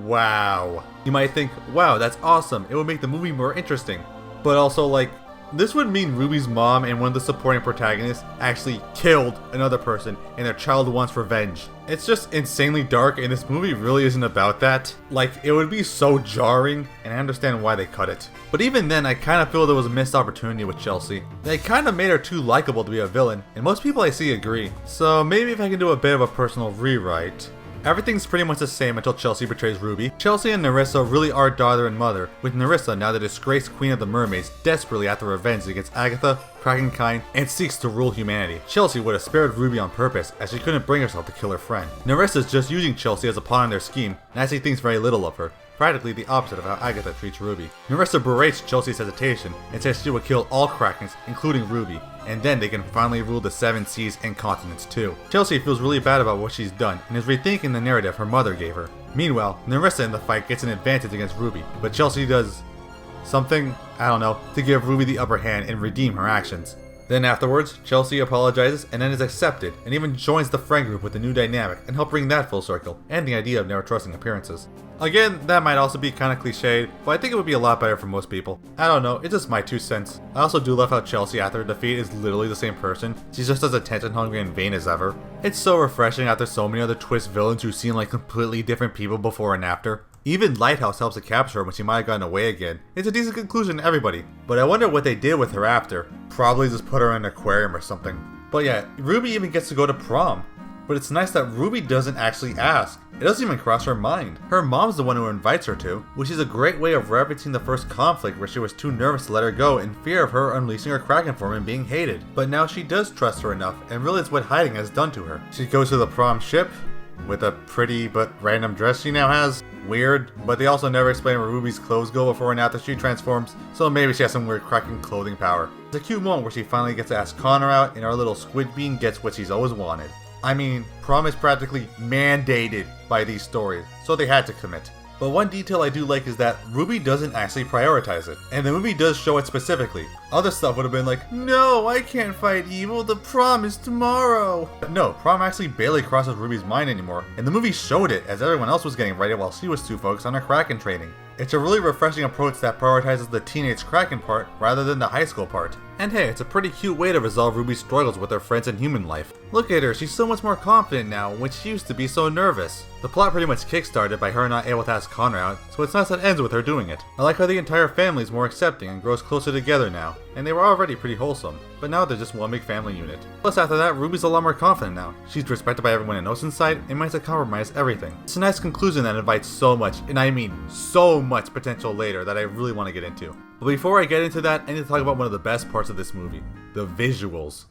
wow. You might think, wow, that's awesome, it would make the movie more interesting. But also like, this would mean Ruby's mom and one of the supporting protagonists actually killed another person and their child wants revenge. It's just insanely dark and this movie really isn't about that. Like, it would be so jarring and I understand why they cut it. But even then, I kind of feel there was a missed opportunity with Chelsea. They kind of made her too likable to be a villain, and most people I see agree. So maybe if I can do a bit of a personal rewrite. Everything's pretty much the same until Chelsea betrays Ruby. Chelsea and Nerissa really are daughter and mother, with Nerissa now the disgraced queen of the mermaids desperately after revenge against Agatha, Krakenkind, and seeks to rule humanity. Chelsea would have spared Ruby on purpose as she couldn't bring herself to kill her friend. Nerissa's just using Chelsea as a pawn in their scheme and actually thinks very little of her. Practically the opposite of how Agatha treats Ruby. Nerissa berates Chelsea's hesitation and says she will kill all Krakens, including Ruby, and then they can finally rule the 7 seas and continents too. Chelsea feels really bad about what she's done and is rethinking the narrative her mother gave her. Meanwhile, Nerissa in the fight gets an advantage against Ruby, but Chelsea does something, I don't know, to give Ruby the upper hand and redeem her actions. Then afterwards, Chelsea apologizes and then is accepted and even joins the friend group with the new dynamic and help bring that full circle, and the idea of never trusting appearances. Again, that might also be kinda cliched, but I think it would be a lot better for most people. I don't know, it's just my 2 cents. I also do love how Chelsea after her defeat is literally the same person. She's just as attention hungry and vain as ever. It's so refreshing after so many other twist villains who seem like completely different people before and after. Even Lighthouse helps to capture her when she might have gotten away again. It's a decent conclusion to everybody. But I wonder what they did with her after. Probably just put her in an aquarium or something. But yeah, Ruby even gets to go to prom. But it's nice that Ruby doesn't actually ask. It doesn't even cross her mind. Her mom's the one who invites her to, which is a great way of referencing the first conflict where she was too nervous to let her go in fear of her unleashing her Kraken form and being hated. But now she does trust her enough and realizes what hiding has done to her. She goes to the prom ship with a pretty but random dress she now has. Weird, but they also never explain where Ruby's clothes go before and after she transforms, so maybe she has some weird Kraken clothing power. It's a cute moment where she finally gets to ask Connor out and our little squid bean gets what she's always wanted. I mean, prom is practically mandated by these stories, so they had to commit. But one detail I do like is that Ruby doesn't actually prioritize it, and the movie does show it specifically. Other stuff would have been like, no, I can't fight evil, the prom is tomorrow. But no, prom actually barely crosses Ruby's mind anymore, and the movie showed it as everyone else was getting ready while she was too focused on her Kraken training. It's a really refreshing approach that prioritizes the teenage Kraken part rather than the high school part. And hey, it's a pretty cute way to resolve Ruby's struggles with her friends in human life. Look at her, she's so much more confident now when she used to be so nervous. The plot pretty much kickstarted by her not able to ask Connor out, so it's nice that it ends with her doing it. I like how the entire family is more accepting and grows closer together now, and they were already pretty wholesome, but now they're just one big family unit. Plus after that, Ruby's a lot more confident now. She's respected by everyone in Oceanside and might have compromised everything. It's a nice conclusion that invites so much, and I mean so much potential later that I really want to get into. But before I get into that, I need to talk about one of the best parts of this movie, the visuals.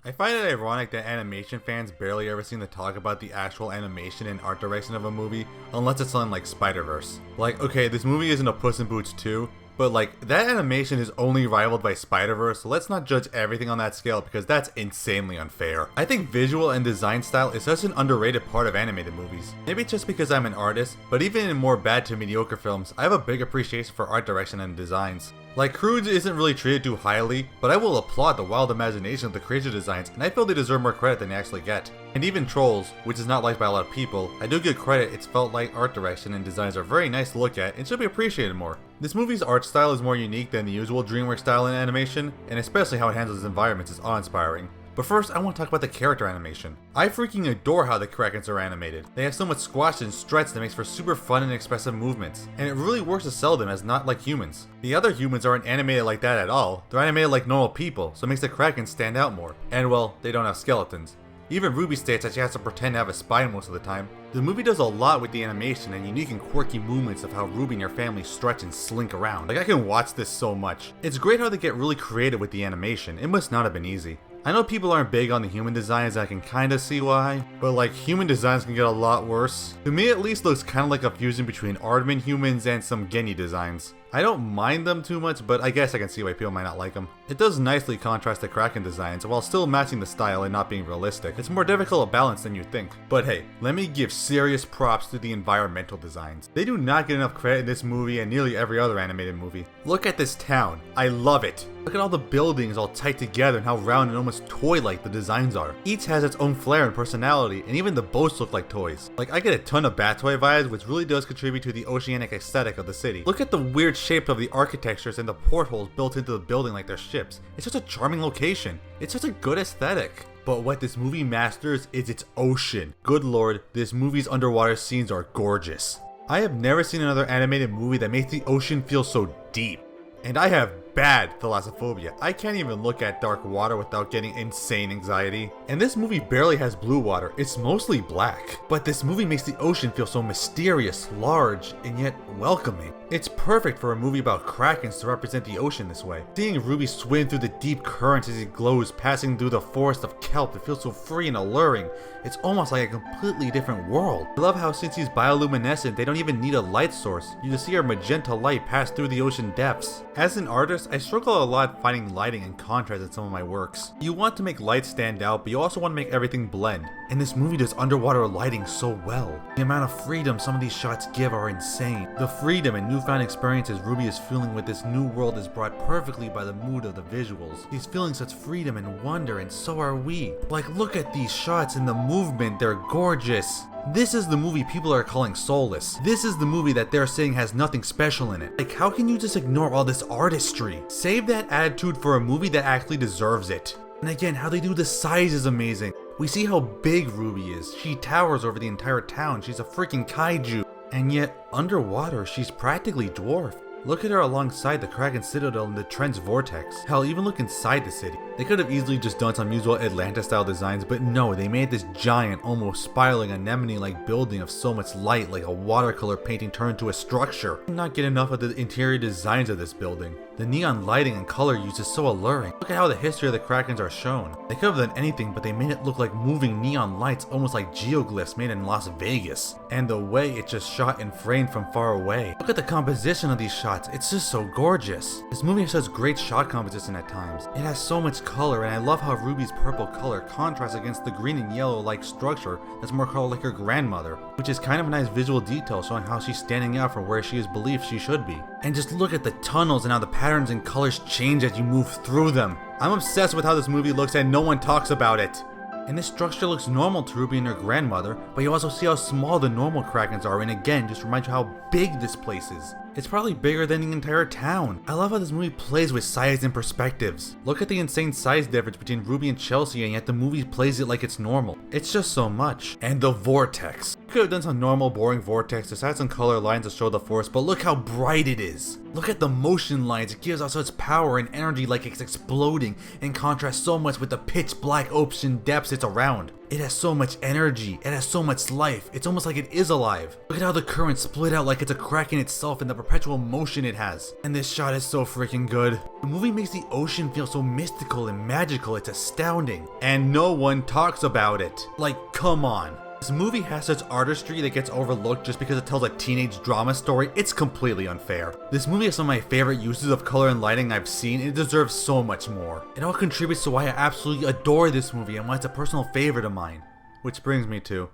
I find it ironic that animation fans barely ever seem to talk about the actual animation and art direction of a movie unless it's something like Spider-Verse. Like, okay, this movie isn't a Puss in Boots 2, but like, that animation is only rivaled by Spider-Verse, so let's not judge everything on that scale because that's insanely unfair. I think visual and design style is such an underrated part of animated movies. Maybe it's just because I'm an artist, but even in more bad to mediocre films, I have a big appreciation for art direction and designs. Like, Croods isn't really treated too highly, but I will applaud the wild imagination of the creature designs, and I feel they deserve more credit than they actually get. And even Trolls, which is not liked by a lot of people, I do give credit its felt like art direction and designs are very nice to look at and should be appreciated more. This movie's art style is more unique than the usual Dreamworks style in animation, and especially how it handles its environments is awe-inspiring. But first, I want to talk about the character animation. I freaking adore how the Krakens are animated. They have so much squash and stretch that makes for super fun and expressive movements, and it really works to sell them as not like humans. The other humans aren't animated like that at all. They're animated like normal people, so it makes the Krakens stand out more. And well, they don't have skeletons. Even Ruby states that she has to pretend to have a spine most of the time. The movie does a lot with the animation and unique and quirky movements of how Ruby and her family stretch and slink around. Like, I can watch this so much. It's great how they get really creative with the animation. It must not have been easy. I know people aren't big on the human designs, and I can kinda see why, but like, human designs can get a lot worse. To me, at least, looks kinda like a fusion between Aardman humans and some Genny designs. I don't mind them too much, but I guess I can see why people might not like them. It does nicely contrast the Kraken designs while still matching the style and not being realistic. It's more difficult to balance than you'd think. But hey, let me give serious props to the environmental designs. They do not get enough credit in this movie and nearly every other animated movie. Look at this town. I love it. Look at all the buildings all tight together and how round and almost toy-like the designs are. Each has its own flair and personality, and even the boats look like toys. Like, I get a ton of Bat Toy vibes, which really does contribute to the oceanic aesthetic of the city. Look at the weird shapes of the architectures and the portholes built into the building like they're ships. It's such a charming location. It's such a good aesthetic. But what this movie masters is its ocean. Good lord, this movie's underwater scenes are gorgeous. I have never seen another animated movie that makes the ocean feel so deep. And I have bad thalassophobia. I can't even look at dark water without getting insane anxiety. And this movie barely has blue water, it's mostly black. But this movie makes the ocean feel so mysterious, large, and yet welcoming. It's perfect for a movie about Krakens to represent the ocean this way. Seeing Ruby swim through the deep currents as he glows, passing through the forest of kelp, it feels so free and alluring. It's almost like a completely different world. I love how since he's bioluminescent, they don't even need a light source. You just see our magenta light pass through the ocean depths. As an artist, I struggle a lot finding lighting and contrast in some of my works. You want to make light stand out, but you also want to make everything blend. And this movie does underwater lighting so well. The amount of freedom some of these shots give are insane. The freedom and newfound experiences Ruby is feeling with this new world is brought perfectly by the mood of the visuals. He's feeling such freedom and wonder, and so are we. Like, look at these shots and the movement, they're gorgeous. This is the movie people are calling soulless. This is the movie that they're saying has nothing special in it. Like, how can you just ignore all this artistry? Save that attitude for a movie that actually deserves it. And again, how they do the size is amazing. We see how big Ruby is. She towers over the entire town. She's a freaking kaiju. And yet, underwater, she's practically dwarfed. Look at her alongside the Kraken Citadel in the Trent's Vortex. Hell, even look inside the city. They could have easily just done some usual Atlanta-style designs, but no, they made this giant, almost spiraling anemone-like building of so much light, like a watercolor painting turned into a structure. I cannot get enough of the interior designs of this building. The neon lighting and color use is so alluring. Look at how the history of the Krakens are shown. They could have done anything, but they made it look like moving neon lights, almost like geoglyphs made in Las Vegas. And the way it's just shot and framed from far away. Look at the composition of these shots, it's just so gorgeous. This movie has such great shot composition at times. It has so much color, and I love how Ruby's purple color contrasts against the green and yellow like structure that's more colored like her grandmother, which is kind of a nice visual detail showing how she's standing out from where she is believed she should be. And just look at the tunnels and how the patterns and colors change as you move through them. I'm obsessed with how this movie looks and no one talks about it. And this structure looks normal to Ruby and her grandmother, but you also see how small the normal Krakens are, and again, just reminds you how big this place is. It's probably bigger than the entire town. I love how this movie plays with size and perspectives. Look at the insane size difference between Ruby and Chelsea, and yet the movie plays it like it's normal. It's just so much. And the vortex. You could have done some normal boring vortex, just add some color lines to show the force, but look how bright it is. Look at the motion lines, it gives out such power and energy like it's exploding, and contrasts so much with the pitch black ocean depths it's around. It has so much energy, it has so much life, it's almost like it is alive. Look at how the currents split out like it's a Kraken itself and the perpetual motion it has. And this shot is so freaking good. The movie makes the ocean feel so mystical and magical, it's astounding. And no one talks about it. Like, come on. This movie has such artistry that gets overlooked just because it tells a teenage drama story. It's completely unfair. This movie has some of my favorite uses of color and lighting I've seen, and it deserves so much more. It all contributes to why I absolutely adore this movie and why it's a personal favorite of mine. Which brings me to...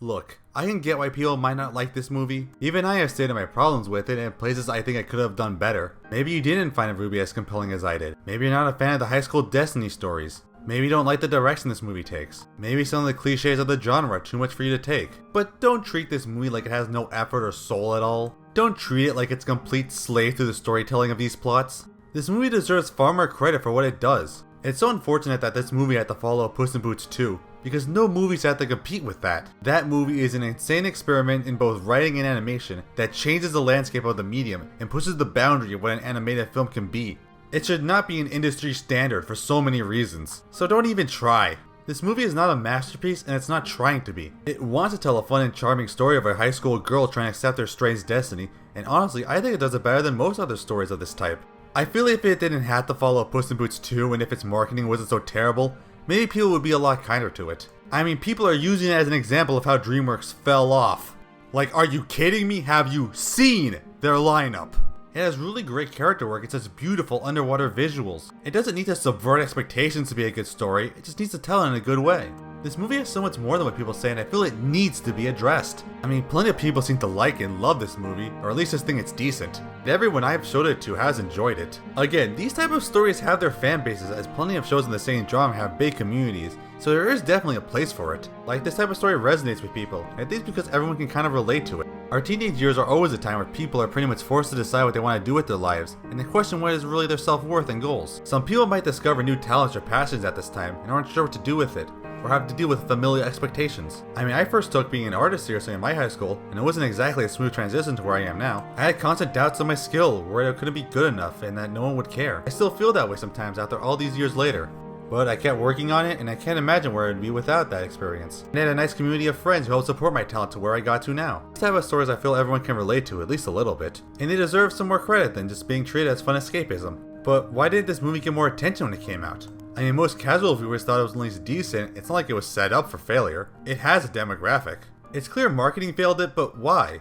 Look, I can get why people might not like this movie. Even I have stated my problems with it and places I think I could have done better. Maybe you didn't find Ruby as compelling as I did. Maybe you're not a fan of the high school destiny stories. Maybe you don't like the direction this movie takes. Maybe some of the cliches of the genre are too much for you to take. But don't treat this movie like it has no effort or soul at all. Don't treat it like it's a complete slave to the storytelling of these plots. This movie deserves far more credit for what it does. It's so unfortunate that this movie had to follow Puss in Boots 2, because no movies had to compete with that. That movie is an insane experiment in both writing and animation that changes the landscape of the medium and pushes the boundary of what an animated film can be. It should not be an industry standard for so many reasons, so don't even try. This movie is not a masterpiece and it's not trying to be. It wants to tell a fun and charming story of a high school girl trying to accept their strange destiny, and honestly I think it does it better than most other stories of this type. I feel if it didn't have to follow Puss in Boots 2 and if its marketing wasn't so terrible, maybe people would be a lot kinder to it. I mean, people are using it as an example of how Dreamworks fell off. Like, are you kidding me? Have you seen their lineup? It has really great character work, it has beautiful underwater visuals. It doesn't need to subvert expectations to be a good story, it just needs to tell it in a good way. This movie has so much more than what people say, and I feel it needs to be addressed. I mean, plenty of people seem to like and love this movie, or at least just think it's decent. And everyone I've showed it to has enjoyed it. Again, these type of stories have their fan bases, as plenty of shows in the same genre have big communities, so there is definitely a place for it. Like, this type of story resonates with people, and I think it's because everyone can kind of relate to it. Our teenage years are always a time where people are pretty much forced to decide what they want to do with their lives, and they question what is really their self-worth and goals. Some people might discover new talents or passions at this time, and aren't sure what to do with it, or have to deal with familiar expectations. I mean, I first took being an artist seriously in my high school, and it wasn't exactly a smooth transition to where I am now. I had constant doubts of my skill, worried I couldn't be good enough, and that no one would care. I still feel that way sometimes after all these years later. But I kept working on it, and I can't imagine where I'd be without that experience. And I had a nice community of friends who helped support my talent to where I got to now. These type of stories I feel everyone can relate to, at least a little bit. And they deserve some more credit than just being treated as fun escapism. But why didn't this movie get more attention when it came out? I mean, most casual viewers thought it was at least decent. It's not like it was set up for failure. It has a demographic. It's clear marketing failed it, but why?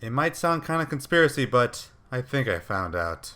It might sound kind of conspiracy, but I think I found out.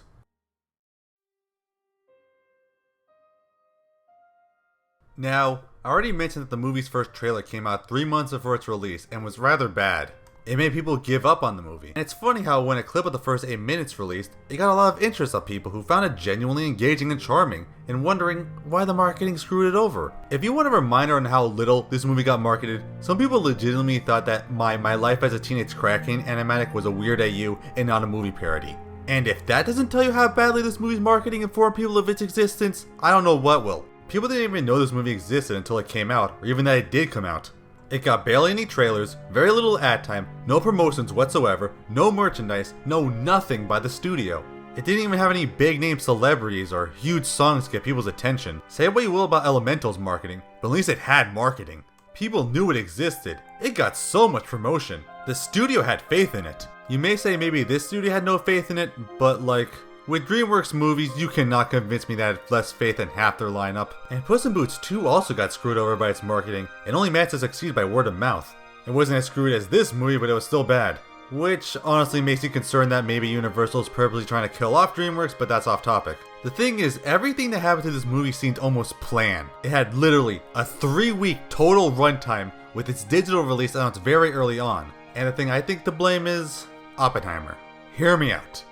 Now, I already mentioned that the movie's first trailer came out 3 months before its release and was rather bad. It made people give up on the movie. And it's funny how when a clip of the first 8 minutes released, it got a lot of interest of people who found it genuinely engaging and charming, and wondering why the marketing screwed it over. If you want a reminder on how little this movie got marketed, some people legitimately thought that My Life as a Teenage Kraken animatic was a weird AU and not a movie parody. And if that doesn't tell you how badly this movie's marketing informed people of its existence, I don't know what will. People didn't even know this movie existed until it came out, or even that it did come out. It got barely any trailers, very little ad time, no promotions whatsoever, no merchandise, no nothing by the studio. It didn't even have any big name celebrities or huge songs to get people's attention. Say what you will about Elemental's marketing, but at least it had marketing. People knew it existed. It got so much promotion. The studio had faith in it. You may say maybe this studio had no faith in it, but like, with Dreamworks movies, you cannot convince me that it had less faith in half their lineup. And Puss in Boots 2 also got screwed over by its marketing, and only managed to succeed by word of mouth. It wasn't as screwed as this movie, but it was still bad. Which honestly makes you concerned that maybe Universal is purposely trying to kill off Dreamworks, but that's off topic. The thing is, everything that happened to this movie seemed almost planned. It had literally a 3-week total runtime with its digital release announced very early on. And the thing I think to blame is Oppenheimer. Hear me out.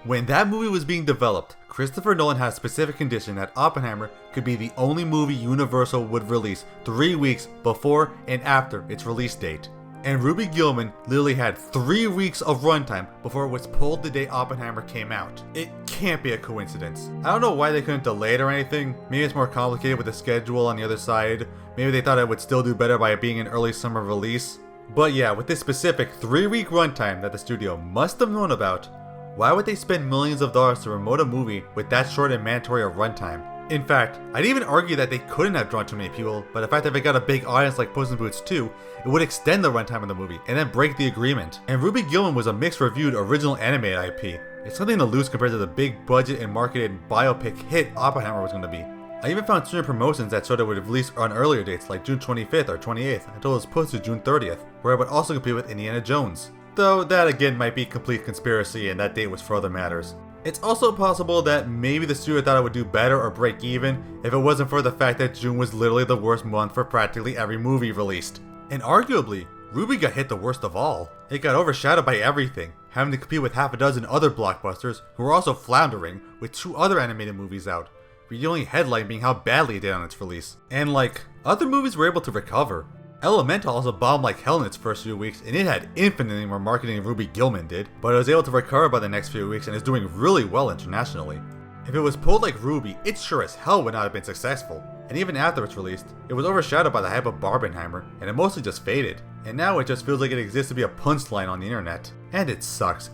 When that movie was being developed, Christopher Nolan had a specific condition that Oppenheimer could be the only movie Universal would release 3 weeks before and after its release date. And Ruby Gillman literally had 3 weeks of runtime before it was pulled the day Oppenheimer came out. It can't be a coincidence. I don't know why they couldn't delay it or anything. Maybe it's more complicated with the schedule on the other side. Maybe they thought it would still do better by it being an early summer release. But yeah, with this specific 3-week runtime that the studio must have known about, why would they spend millions of dollars to promote a movie with that short and mandatory a runtime? In fact, I'd even argue that they couldn't have drawn too many people, but the fact that they got a big audience like Puss in Boots 2, it would extend the runtime of the movie and then break the agreement. And Ruby Gillman was a mixed reviewed original animated IP. It's something to lose compared to the big budget and marketed biopic hit Oppenheimer was going to be. I even found sooner promotions that showed it would release on earlier dates like June 25th or 28th until it was pushed to June 30th, where it would also compete with Indiana Jones. Though that again might be complete conspiracy and that date was for other matters. It's also possible that maybe the studio thought it would do better or break even if it wasn't for the fact that June was literally the worst month for practically every movie released. And arguably, Ruby got hit the worst of all. It got overshadowed by everything, having to compete with half a dozen other blockbusters who were also floundering with 2 other animated movies out, with the only headline being how badly it did on its release. And like, other movies were able to recover. Elemental also bombed like hell in its first few weeks, and it had infinitely more marketing than Ruby Gillman did, but it was able to recover by the next few weeks and is doing really well internationally. If it was pulled like Ruby, it sure as hell would not have been successful. And even after it's released, it was overshadowed by the hype of Barbenheimer, and it mostly just faded. And now it just feels like it exists to be a punchline on the internet. And it sucks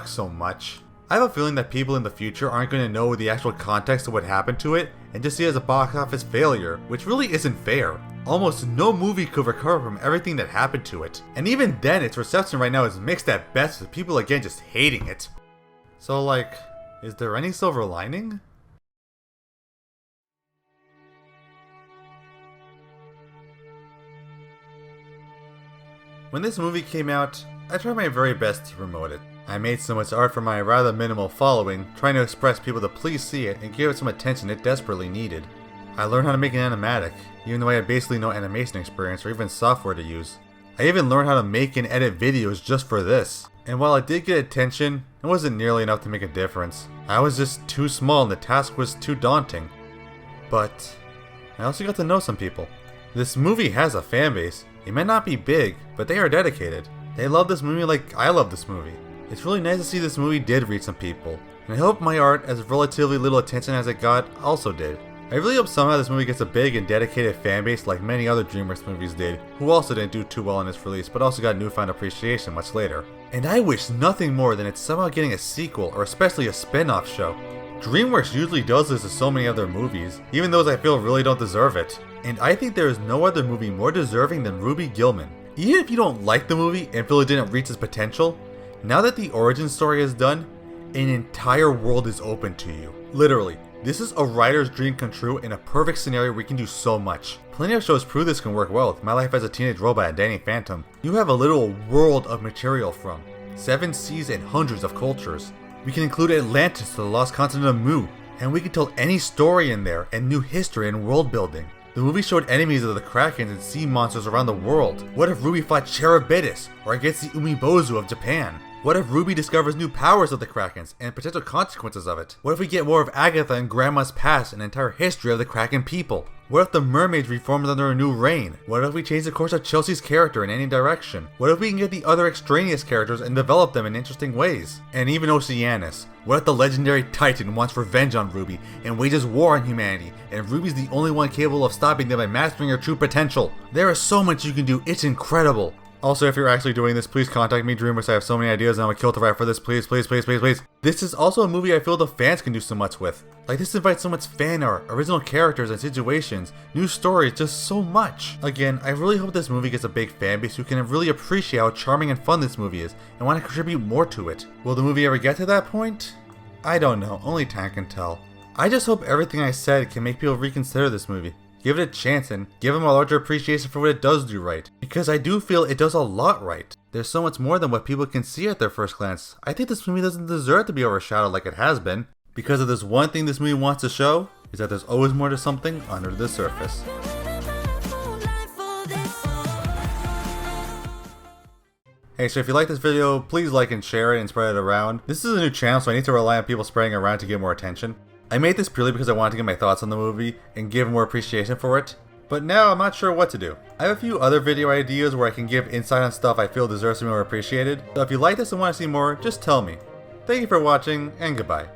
so much. I have a feeling that people in the future aren't going to know the actual context of what happened to it, and just see it as a box office failure, which really isn't fair. Almost no movie could recover from everything that happened to it. And even then, its reception right now is mixed at best, with people again just hating it. So like, is there any silver lining? When this movie came out, I tried my very best to promote it. I made so much art for my rather minimal following, trying to express people to please see it and give it some attention it desperately needed. I learned how to make an animatic, even though I had basically no animation experience or even software to use. I even learned how to make and edit videos just for this. And while it did get attention, it wasn't nearly enough to make a difference. I was just too small and the task was too daunting. But I also got to know some people. This movie has a fan base. It might not be big, but they are dedicated. They love this movie like I love this movie. It's really nice to see this movie did reach some people, and I hope my art, as relatively little attention as it got, also did. I really hope somehow this movie gets a big and dedicated fan base like many other Dreamworks movies did, who also didn't do too well in its release but also got newfound appreciation much later. And I wish nothing more than it's somehow getting a sequel or especially a spin-off show. Dreamworks usually does this to so many other movies, even those I feel really don't deserve it. And I think there is no other movie more deserving than Ruby Gillman. Even if you don't like the movie and feel it didn't reach its potential, now that the origin story is done, an entire world is open to you. Literally, this is a writer's dream come true in a perfect scenario where you can do so much. Plenty of shows prove this can work well with My Life as a Teenage Robot and Danny Phantom. You have a literal world of material from 7 seas and hundreds of cultures. We can include Atlantis to the lost continent of Mu, and we can tell any story in there and new history and world building. The movie showed enemies of the Krakens and sea monsters around the world. What if Ruby fought Cherubitis, or against the Umibozu of Japan? What if Ruby discovers new powers of the Krakens and potential consequences of it? What if we get more of Agatha and Grandma's past and entire history of the Kraken people? What if the mermaids reformed under a new reign? What if we change the course of Chelsea's character in any direction? What if we can get the other extraneous characters and develop them in interesting ways? And even Oceanus. What if the legendary Titan wants revenge on Ruby and wages war on humanity, and Ruby's the only one capable of stopping them by mastering her true potential? There is so much you can do, it's incredible. Also, if you're actually doing this, please contact me, Dreamworks. I have so many ideas and I'm a kill to write for this. Please, please, please, please, please. This is also a movie I feel the fans can do so much with. Like, this invites so much fan art, original characters and situations, new stories, just so much. Again, I really hope this movie gets a big fan base who can really appreciate how charming and fun this movie is and want to contribute more to it. Will the movie ever get to that point? I don't know, only time can tell. I just hope everything I said can make people reconsider this movie. Give it a chance and give them a larger appreciation for what it does do right. Because I do feel it does a lot right. There's so much more than what people can see at their first glance. I think this movie doesn't deserve to be overshadowed like it has been. Because of this one thing this movie wants to show, is that there's always more to something under the surface. Hey, so if you like this video, please like and share it and spread it around. This is a new channel, so I need to rely on people spreading it around to get more attention. I made this purely because I wanted to get my thoughts on the movie and give more appreciation for it, but now I'm not sure what to do. I have a few other video ideas where I can give insight on stuff I feel deserves to be more appreciated, so if you like this and want to see more, just tell me. Thank you for watching, and goodbye.